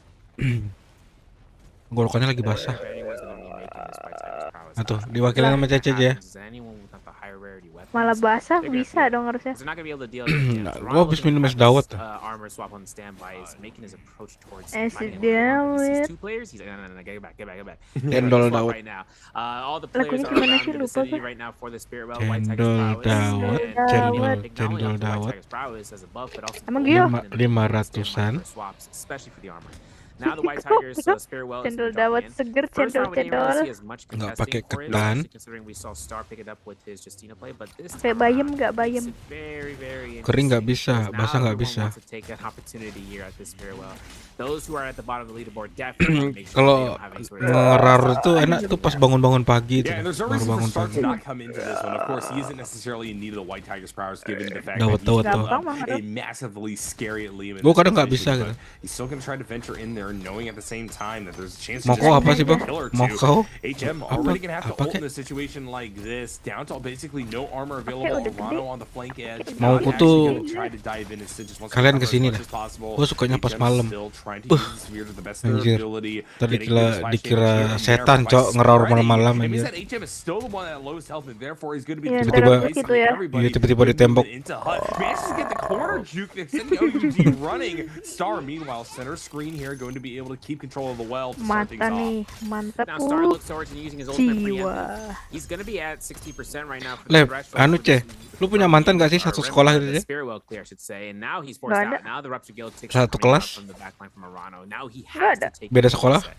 Golokannya lagi basah. If anyone's gonna be making this fight type of prowess, Nah tuh, diwakilin sama Cece aja. is anyone with the higher rarity weapons, Malah basah they're gonna bisa feel it. dong harusnya. They're not gonna be able to deal with it. Nah, gua habis minum es dawet tuh. Armor swap on standby is making his approach towards Es finding dawet. He sees 2 players. He's like, no, get back. Cendol Swap dawet. right now. All the players Lagunya are gimana around sih? the Lupa vicinity gue. right now for the Spirit Well. White Tiger's Cendol prowess. dawet, And cendol, pick not only cendol off the White dawet. Tiger's prowess as a buff, but also Emang the iya? weapon and the 500-an. swaps, especially for the armor. Now the White Tigers Spirit Well is Cendol dropping dawat in. seger, First cendol round we didn't really cendol. see as much Nggak pakai contesting for it, ketan. especially considering we saw Star pick it up with his Justina play, but this Pakai time bayam around, nggak it makes bayam? it very, very Kering nggak interesting bisa, because basah now nggak everyone bisa. wants to take an opportunity here at this Spirit Well. Those who are at the bottom of the leaderboard definitely want to make sure they Kalau don't have any sort of ngerar tuh enak tuh pas bangun-bangun pagi tuh, Yeah, and there's no baru reason for bangun Stark pagi. to not come into this one. Of course, he isn't necessarily in need of the White Tigers' prowess, given the fact Dawet, that he's dawet, built dawet. up a massively scary Liam. Gua kadang nggak bisa gitu. He's still gonna try to venture in there, knowing at the same time that there's a chance Mau to kau just apa sih bang? kill or Mau two. kau? HM Apa? already gonna have to Apa ult kek? in a situation like this. Down to basically no armor available. udah gede. Rano on the flank edge. Mau Not aku actually tuh- gonna try to dive in. Instead just wants to Kalian cover as kesini much dah. as possible. Gua sukanya pas HM malam. still trying to use the spear to the best of their Anjir. ability. Tadi Getting good splash dikira damage here and setan there by cok ngeror spreading. malam-malam That means anjir. that HM is still the one at lowest health, and therefore he's going to be Iya, Tiba-tiba- terus gitu ya. Iya, tiba-tiba ditembok. into HUD. Manages to get the corner juke, extending OUG running. Star, meanwhile, center screen here, going to be able to keep control of the well to start things Mata off. nih, mantap. Now Star looks towards and using his ultimate Jiwa. preemptive. He's gonna be at 60% right now for Lep, the threshold. anu, for Ceh. this Lu punya mantan gak sih satu Or sekolah remember, gitu, the Ceh? Spirit Well clear, I should say, and now he's forced Nggak ada. out. Now the Rupture Guild takes Satu coming out kelas? from the backline from Arano. Now he Nggak has ada. to take Beda the sekolah? set.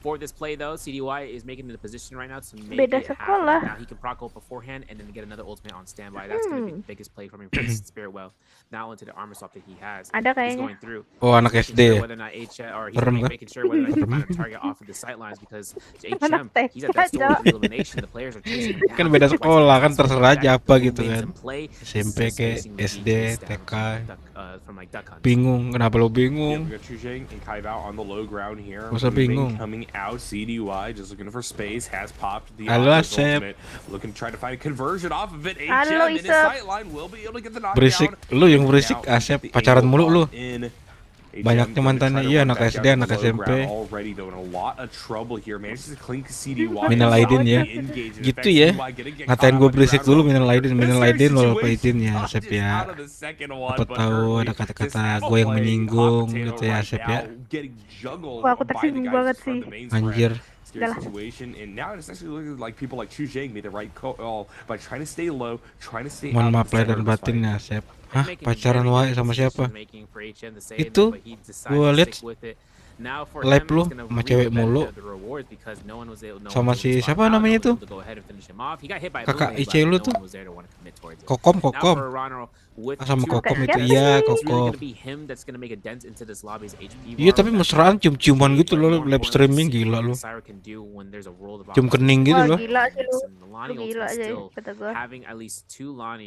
For this play though, CDY is making the position right now to make Beda it sekolah. happen. Now he can proc ult beforehand and then get another ultimate on standby. That's gonna be the biggest play from him for this Spirit Well. Now into the armor swap that he has. Ada He's kayaknya. going through. Oh, anak He's making SD. sure whether or not or he's Merem kan? making sure whether or not he can find a target off of the sight lines because Anak HM, he's at that TK, store of elimination. The players are chasing him Kan down. beda That's why sekolah, he's kan terserah aja apa who gitu makes kan. him play. SMP He's kayak facing the SD, BTS down TK. from like duck hunt. Bingung, kenapa lu Yeah, bingung? we got Chujang and Kaibao on the low ground here. Gak usah Moving, bingung. coming out, CDY just looking for space, has popped the Halo, Octa's Asep. ultimate, looking to try to find a conversion off of it. Halo, HM in his Isep. sight line will be able to get the knockdown. Berisik, lu yang berisik, Now, Asep, the pacaran angle mulu lu. in. Banyaknya HM gonna mantannya, try to iya, run anak back SD, down to anak the low SMP. ground already though in a lot of trouble here. Manages to clink CDY. Minal aidin ya. Gitu ya. Ngatain gue berisik dulu, minal aidin lo apa izin ya, Asep ya. Apa tahu ada kata-kata gue yang menyinggung gitu ya, Asep ya. Wah, aku tersinggung banget sih. Anjir. Situation, and now it's actually looking like people like Chu Zhang made the right call by trying to stay low, trying to stay Mohon out of maaf the lahir center dan of this batin fight. ya, Asep. Hah, pacaran wae sama siapa? Itu, gua liat live lu sama cewek mulu. Sama si siapa namanya tuh? Kakak Ice lu tuh. Kokom. Ah, sama Kokom itu, iya Kokom. Iya tapi mesraan cium-ciuman gitu loh, live streaming gila lu. Cium kening gitu Wah, loh. gila sih lu. Lu gila aja ya, kata gua.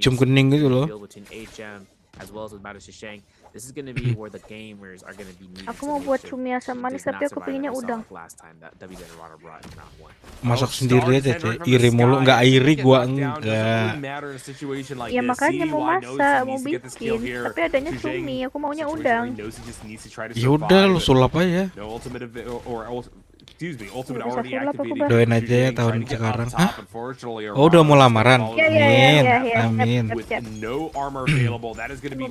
Cium kening gitu loh. This is going to be where the gamers are going to be needing Aku to mau make buat sure cumi asam he manis does tapi not aku survive pengennya like we saw udang. last time that WD brought in round one. Masak sendiri aja, Cek. Iri mulu, nggak iri gua enggak. Ya makanya mau masak, mau bikin, tapi adanya cumi, aku maunya udang. Ya udah lu sulap aja. Doain aja ya tahun sekarang. Hah? Oh udah mau lamaran. Amin.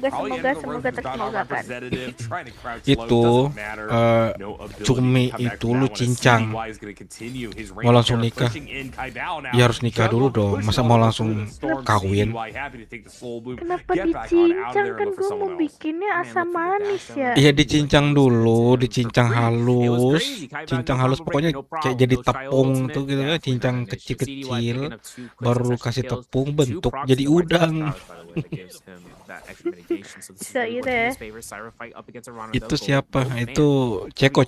Semoga kan. Itu cumi itu lu cincang. Mau langsung nikah. Ya harus nikah dulu dong. Masa mau langsung kawin? Kenapa dicincang, kan gue mau bikinnya asam manis ya. Iya dicincang dulu, dicincang halus. Cincang halus pokoknya kayak jadi tepung tuh gitu kan, cincang kecil-kecil. Baru kasih tepung bentuk jadi udang. Bisa gitu ya. Itu siapa? Itu Ceko.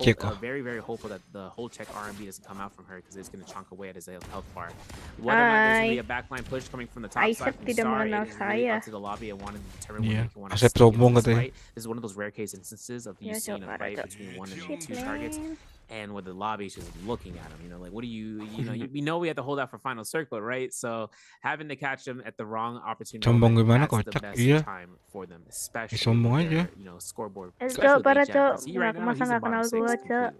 Isaac tidak mengenal saya. Iya, Asep sombong katanya. Ya coba and with the lobby just looking at him, like what do you know we have to hold out for final circle, right? So having to catch them at the wrong opportunity, Sombong gimana, that's the kocak? best Iya. time for them, especially Sombong with aja. their, scoreboard. Cok, para cok, masa nggak kenal gua, cok.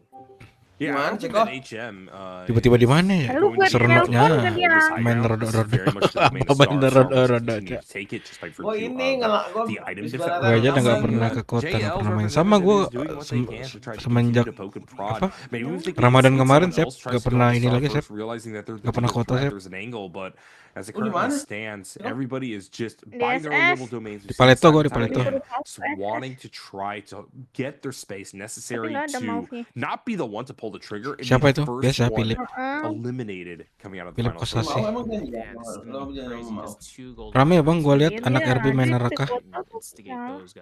Yeah, tiba-tiba di mana ya? Lu buat Serenoknya telepon kan ya? main roda-roda. Apa main roda-roda aja? Gua ini ngelak, gua Gue aja udah nggak pernah ke kota, nggak pernah main. Sama gue semenjak apa Ramadan kemarin, Sep, nggak pernah ini lagi, Sep. Nggak pernah kota, Sep. As it currently stands, everybody is just buying their own mobile domains. Di Paleto gue di Paleto. Wanting to try to get their space necessary to not be the one to pull the trigger. Siapa itu? Biasa Philip. Eliminated coming out of the Philip final. Kosasi. Rame ya bang, gue lihat anak RB main neraka.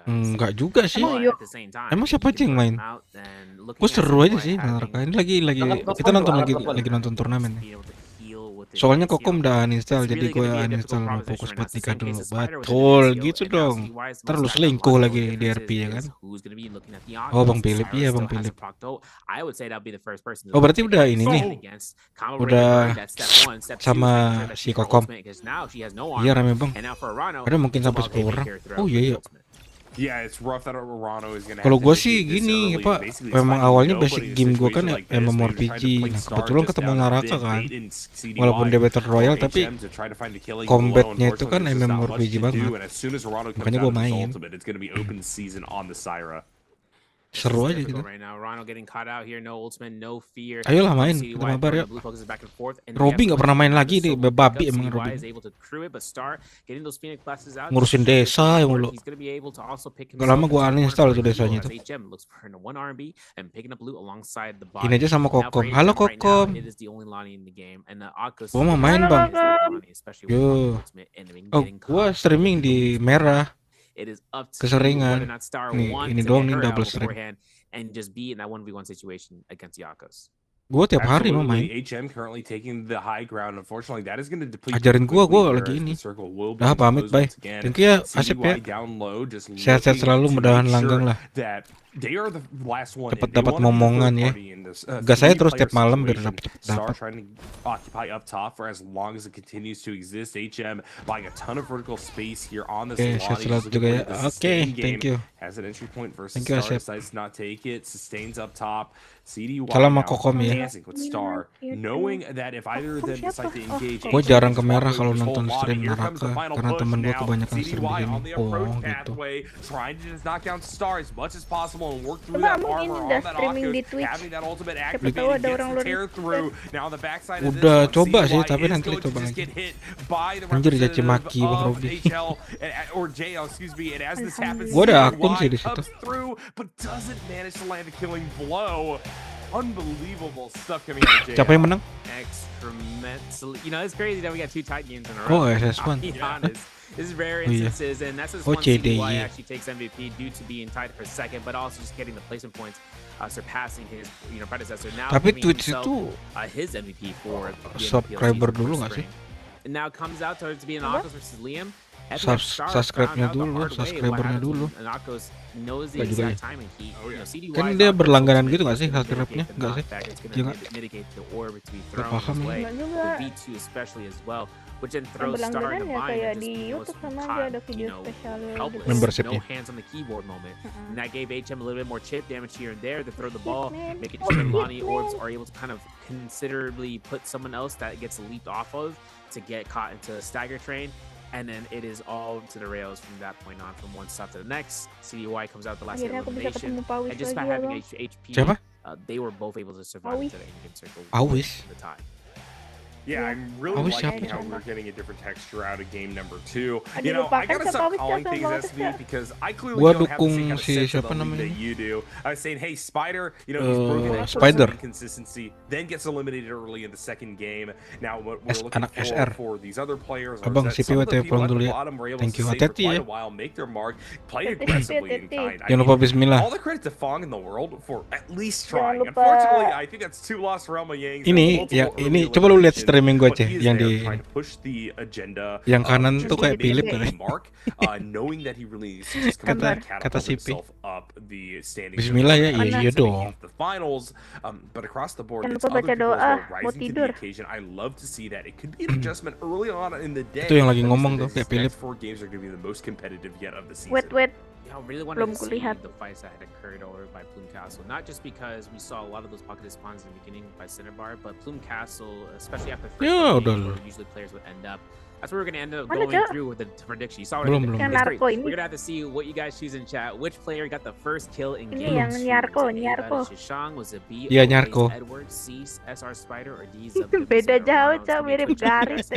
Enggak juga sih. Emang siapa aja yang main? Gue seru aja sih neraka. Ini lagi kita nonton turnamen. Soalnya Kokom udah uninstall, jadi gue uninstall mau fokus buat nikah dulu. Betul gitu dong. Ntar lu selingkuh lagi di RP ya kan. Oh Bang Philip, iya Bang Philip. Oh berarti udah ini nih. Udah sama si Kokom. Iya rame Bang. Ada mungkin sampai 10 orang. Oh iya. Kalau gue sih gini apa, memang awalnya basic game gue kan MMORPG. Nah, kebetulan ketemu Naraka kan, walaupun dia Battle Royale tapi combatnya itu kan MMORPG banget. Makanya gue main. Seru aja gitu. Ayolah main, kita mabar ya. Robby nggak pernah main lagi deh, babi emang Robby. Ngurusin desa yang mulu. Gak lama gua uninstall itu desanya itu. Ini aja sama Kokom. Halo Kokom. Gua mau main bang. Yo. Oh, gua streaming di merah. Keseringan. Ini doang nih double stream. Gue tiap hari mau main. Ajarin gue lagi ini. Dah pamit bye. Thank you ya Asep ya. Sehat-sehat selalu, mudahan langgeng lah. Dapat momongan ya. Gas saya terus tiap malam biar dapat. Sehat selalu juga ya. Oke, thank you. Thank you Asep. Salam sama Kokom ya. Gue jarang ke merah kalau nonton stream Naraka karena temen gue kebanyakan stream begini. Oh gitu. Coba mungkin udah streaming di Twitch. Siapa tahu ada orang luar. Udah coba sih tapi nanti coba lagi. Anjir caci maki Bang Robby. Gue ada akun sih di situ. Unbelievable stuff coming out of JL. Siapa yang menang? It's crazy that we got 2 tight games in a Oh, row. SS1. This is rare instances, and that's just one CDY actually takes MVP due to being tied for second, but also just getting the placement points, surpassing his predecessor. Now, tapi Twitch itu his MVP for subscriber dulu nggak sih? And now comes out to be an Akos versus Liam. Subscribe-nya dulu, subscribernya dulu. Gak juga ya. Kan dia berlangganan gitu gak sih subscribe-nya? Gak sih? Dia gak paham ya. Berlangganan ya kayak di YouTube sama dia ada video spesial gitu. Membership-nya. And that gave HM a little bit more chip damage here and there to throw the ball, making sure that Lonnie Orbs are able to kind of considerably put someone else that gets leaped off of to get caught into a stagger train. And then it is all to the rails from that point on, from one stop to the next. CDY comes out the last elimination, and just by having HP, they were both able to survive into the Indian circle. The tie. Yeah, I'm really liking how we're getting a different texture out of game number 2. You know, I gotta stop calling things SB because I clearly don't have the same kind of sense of the league that you do. I was saying, hey, Spider, you know, he's broken that Spider inconsistency, then gets eliminated early in the second game. Now, what we're looking for these other players are that some of the people at the bottom were able to stay for quite a while, make their mark, play aggressively in kind. All the credit to Fong in the world for at least trying. Unfortunately, I think that's 2 lost for Elma Yang. Ini coba lu lihat streaming gue aja yang di yang kanan tuh kayak Philip kan. Kata CP. Bismillah ya, iya dong. Jangan lupa baca doa, mau tidur. Itu yang lagi ngomong tuh kayak Philip. Wait. I really wanted to see the fights that had occurred over by Plume Castle, not just because we saw a lot of those pocketed spawns in the beginning by Cinnabar, but Plume Castle, especially after the first game, where usually players would end up. That's what we're going to end up going through with the prediction. You saw what I did. We're going to have to see what you guys choose in chat. Which player got the first kill in game 2? Shishang, was it B, Edward, C, SR Spider, or D, Beda jauh, Cok, mirip garis.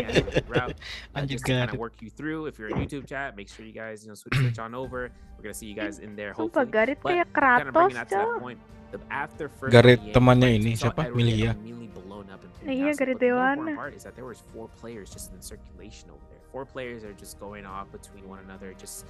Just to kind of work you through. If you're in YouTube chat, make sure you guys switch on over. We're going to see you guys in there, hopefully. Garit kayak Kratos, Cok. Garit temannya ini siapa? Milia. Iya, Garit Dewana. Is that there was 4 players just in circulation over there. 4 players are just going off between one another, just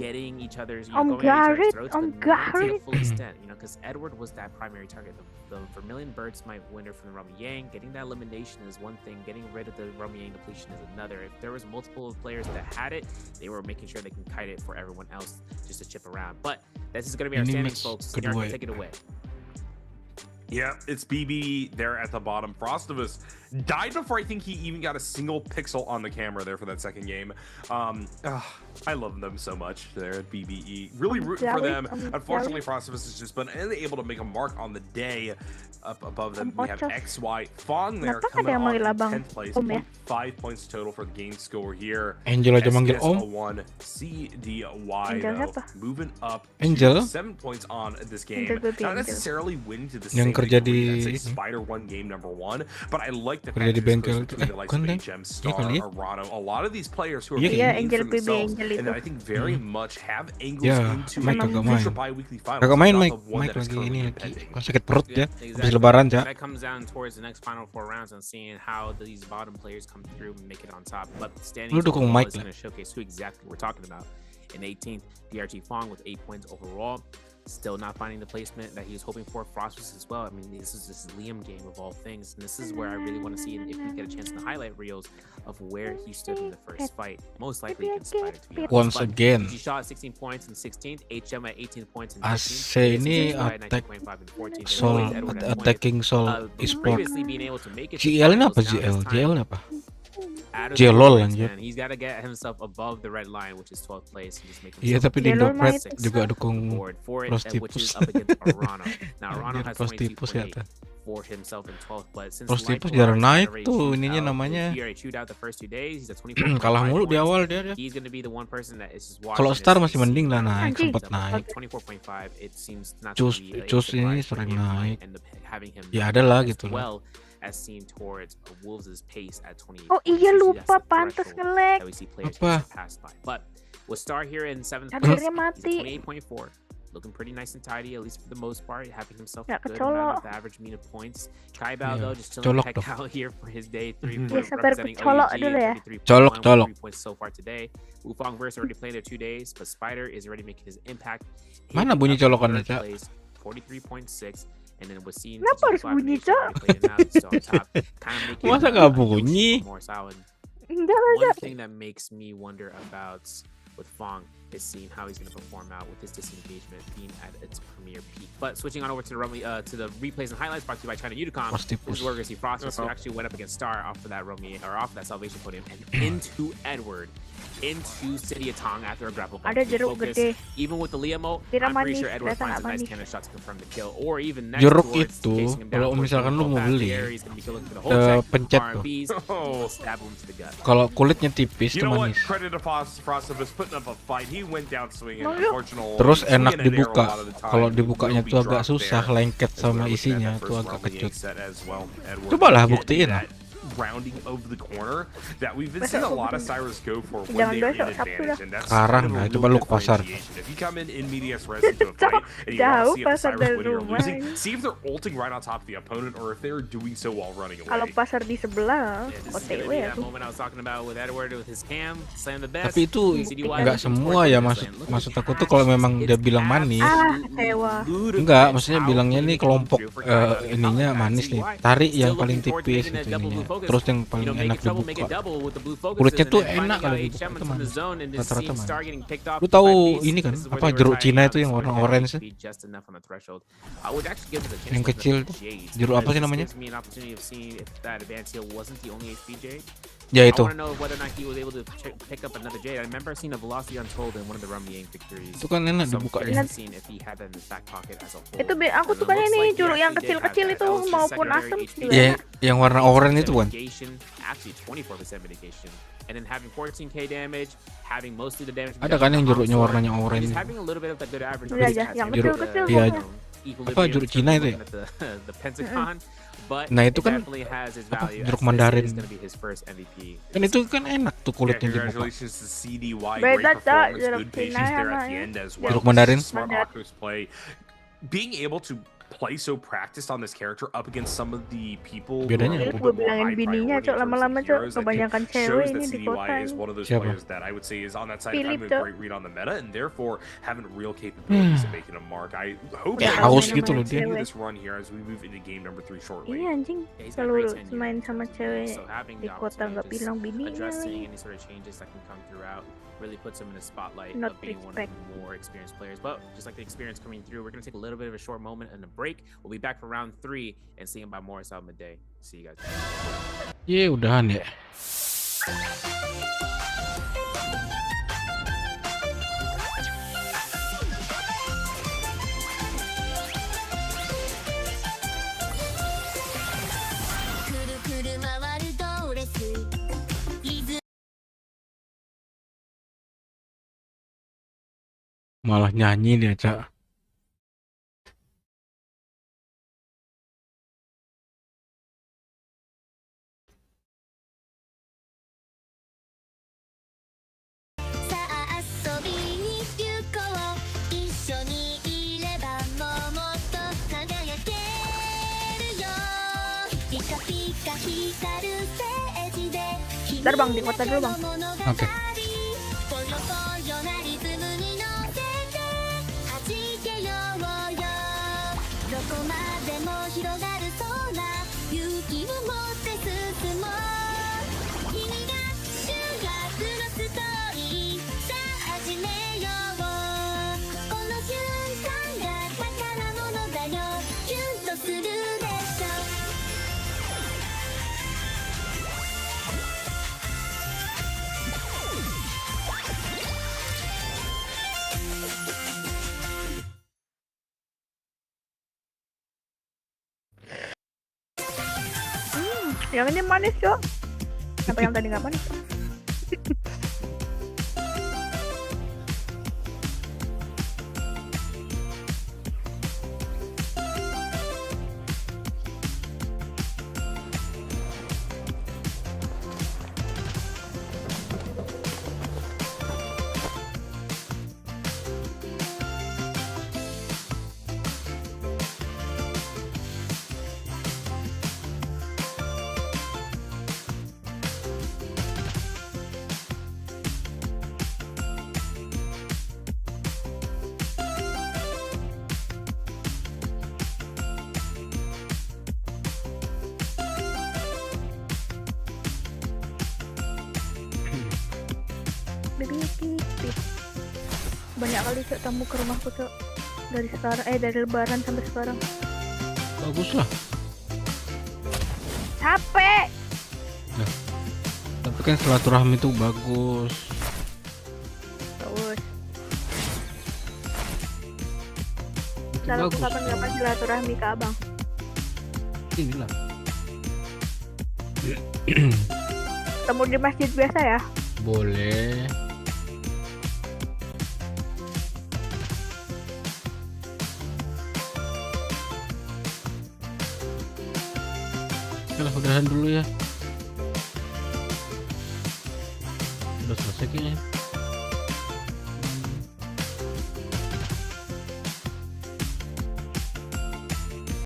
getting each other's, going at each other's throats, but not to the full extent, because Edward was that primary target. The Vermilion Birds might win it from the Ramyang. Getting that elimination is one thing. Getting rid of the Ramyang depletion is another. If there was multiple players that had it, they were making sure they can kite it for everyone else just to chip around. But this is going to be our standings, folks. Nyarko, take it away. Yeah, it's BB there at the bottom. Frostivus died before I think he even got a single pixel on the camera there for that second game. I love them so much there at BBE. Really rooting for them. Unfortunately, Frostivus has just been unable to make a mark on the day. Up above them, we have XY Fong there coming on in 10th place. 5 points total for the game score here. Angel aja manggil Om. SKS01 CDY though, moving up Angel to 7 points on this game. Not necessarily win to the yang same kerja degree di as a Spider 1 game number 1, but I like the kerja di bengkel itu. the likes of HM, Star, Arano, a lot of these players who are Angel for themselves, and that I think very much have angles into a future bi-weekly final. Kakak main Mike lagi ini lagi sakit perut ya. Habis lebaran ya. That comes down towards the next final 4 rounds and seeing how these bottom players come through and make it on top. But standing is going to showcase who exactly we're talking about. In 18th, DRT Fong with 8 points overall. Still not finding the placement that he was hoping for. Frostus as well. I mean, this is this Liam game of all things, and this is where I really want to see if we get a chance in the highlight reels of where he stood in the first fight. Most likely against Spider, to be honest. Once again, he shot 16 points in 16th, HM at 18 points in 15th. AC ini attacking Soul Esport. GL ini apa GL? GL apa? Jelol anjir. He's got to get himself above the red line, which is 12th place. Iya, tapi di Indopret juga dukung Prostipus. Now Arano has 22.8 for himself in 12th, but since Prostipus jarang naik tuh ininya namanya. Kalah mulu di awal dia. Kalau Star masih mending lah naik, sempat naik. Cus ini sering naik. Ya ada lah gitu lah. As seen towards Wolves' pace at 28. Oh iya, lupa, pantas nge-lag. Apa? But we'll start here in 7th place. Akhirnya mati. 28.4. Looking pretty nice and tidy, at least for the most part. Having himself a good amount of average mean of points. Kaibao though, just chilling the heck out here for his day 3 representing OUG. 3 points so far today. Wufang Verse already played there 2 days, but Spider is already making his impact. Mana bunyi colokannya, Cak? 43.6. And then we're seeing kenapa harus bunyi, Cok? Masa gak bunyi? One thing that makes me wonder about with Fong is seeing how he's going to perform out with his disengagement being at its premier peak. But switching on over to the replays and highlights brought to you by China Unicom, this is where we're going to see Frostus, who actually went up against Star off of that off of that salvation podium and into Edward. Into City of Tong after a grapple bump. Ada jeruk gede. Even with the Liamo, I'm pretty sure Edward finds a nice cannon shot to confirm the kill. Or even next jeruk itu, kalau misalkan lu mau beli, pencet tuh. Kalau kulitnya tipis tuh manis. Terus enak dibuka. Kalau dibukanya tuh agak susah, lengket sama isinya tuh agak kecut. Cobalah buktiin. Rounding over the corner that we've been seeing a lot of Cyrus go for when they're in advantage, and that's sekarang lah, coba lu ke pasar. If you come in medias res into a fight and you want to see if the Cyrus winning or losing, see if they're ulting right on top of the opponent or if they're doing so while running away. Kalau pasar di sebelah, OTW ya tuh. Tapi itu nggak semua ya, maksud aku tuh kalau memang dia bilang manis. Enggak, maksudnya bilangnya nih kelompok ininya manis nih. Tarik yang paling tipis gitu ininya. Terus yang paling enak dibuka. Kulitnya tuh enak kalau dibuka itu manis. Rata-rata manis. Lu tahu ini kan apa jeruk Cina itu yang warna orange? Yang kecil tuh. Jeruk apa sih namanya? Ya itu. I want to know whether or not he was able to pick up another jade. I remember seeing a velocity untold in one of the Rummy victories. Itu kan enak So I'm dibuka curious ya. to see if he had that in his back pocket as a whole. Itu aku suka And it looks ini like he curug yang actually did have kecil-kecil that. itu That was his maupun secondary asem HP. juga. Ya, yang warna oranye itu kan. Mitigation, actually 24% mitigation. And then having 14k damage, having mostly the damage. Ada kan yang jeruknya warnanya oranye. He's having a little bit of that good average. Iya, iya, yang kecil-kecil Iya. Equilibrium Apa jeruk Cina itu ya? The Pentagon. But Nah, itu it kan definitely has its apa, value jeruk as this Mandarin. is gonna be his first MVP. Kan itu kan enak tuh Yeah, kulitnya dibuka. congratulations to CDY. Beda, Great Cak, performance, jeruk good Cina patience there at the namanya. end as well. Jeruk Mandarin. Smart Oculus play. Being able to play so practiced on this character up against some of the people who are Bedanya a apa? little Gue bit more bilangin high bininya, priority Cok, in terms of lama-lama, Cok, heroes, that kebanyakan cewek shows ini that di CDY kota is ini. one of those Siapa? players that I would say is on that side of Philip, having a Cok. great read on the meta and therefore having real capabilities of making a mark. I hope Ya, that haus we gitu loh dia. continue this run here as we move into game number 3 shortly. Iya anjing, Yeah, he's got selalu great tenure main in sama terms of cewek so having di the kota opportunity nggak to just bilang bininya addressing lagi. any sort of changes that can come throughout really puts him in the spotlight Not of being one of respect. the more experienced players. But just like the experience coming through, we're going to take a little bit of a short moment and a break. We'll be back for round 3 and seeing about more out midday. See you guys. Ye, udahan ya. Malah nyanyi dia, Cak. Ntar bang, di kota dulu bang. Oke. Yang ini manis, Cok. Apa yang tadi nggak manis? Banyak kali Cok tamu ke rumahku Cok. Dari sekarang dari lebaran sampai sekarang. Bagus lah. Capek. Nah, tapi kan silaturahmi itu bagus. Bagus. Itu Kalau bagus. kapan-kapan silaturahmi ke abang. Inilah. Temu di masjid biasa ya? Boleh. Oke lah, udahan dulu ya. Udah selesai kayaknya.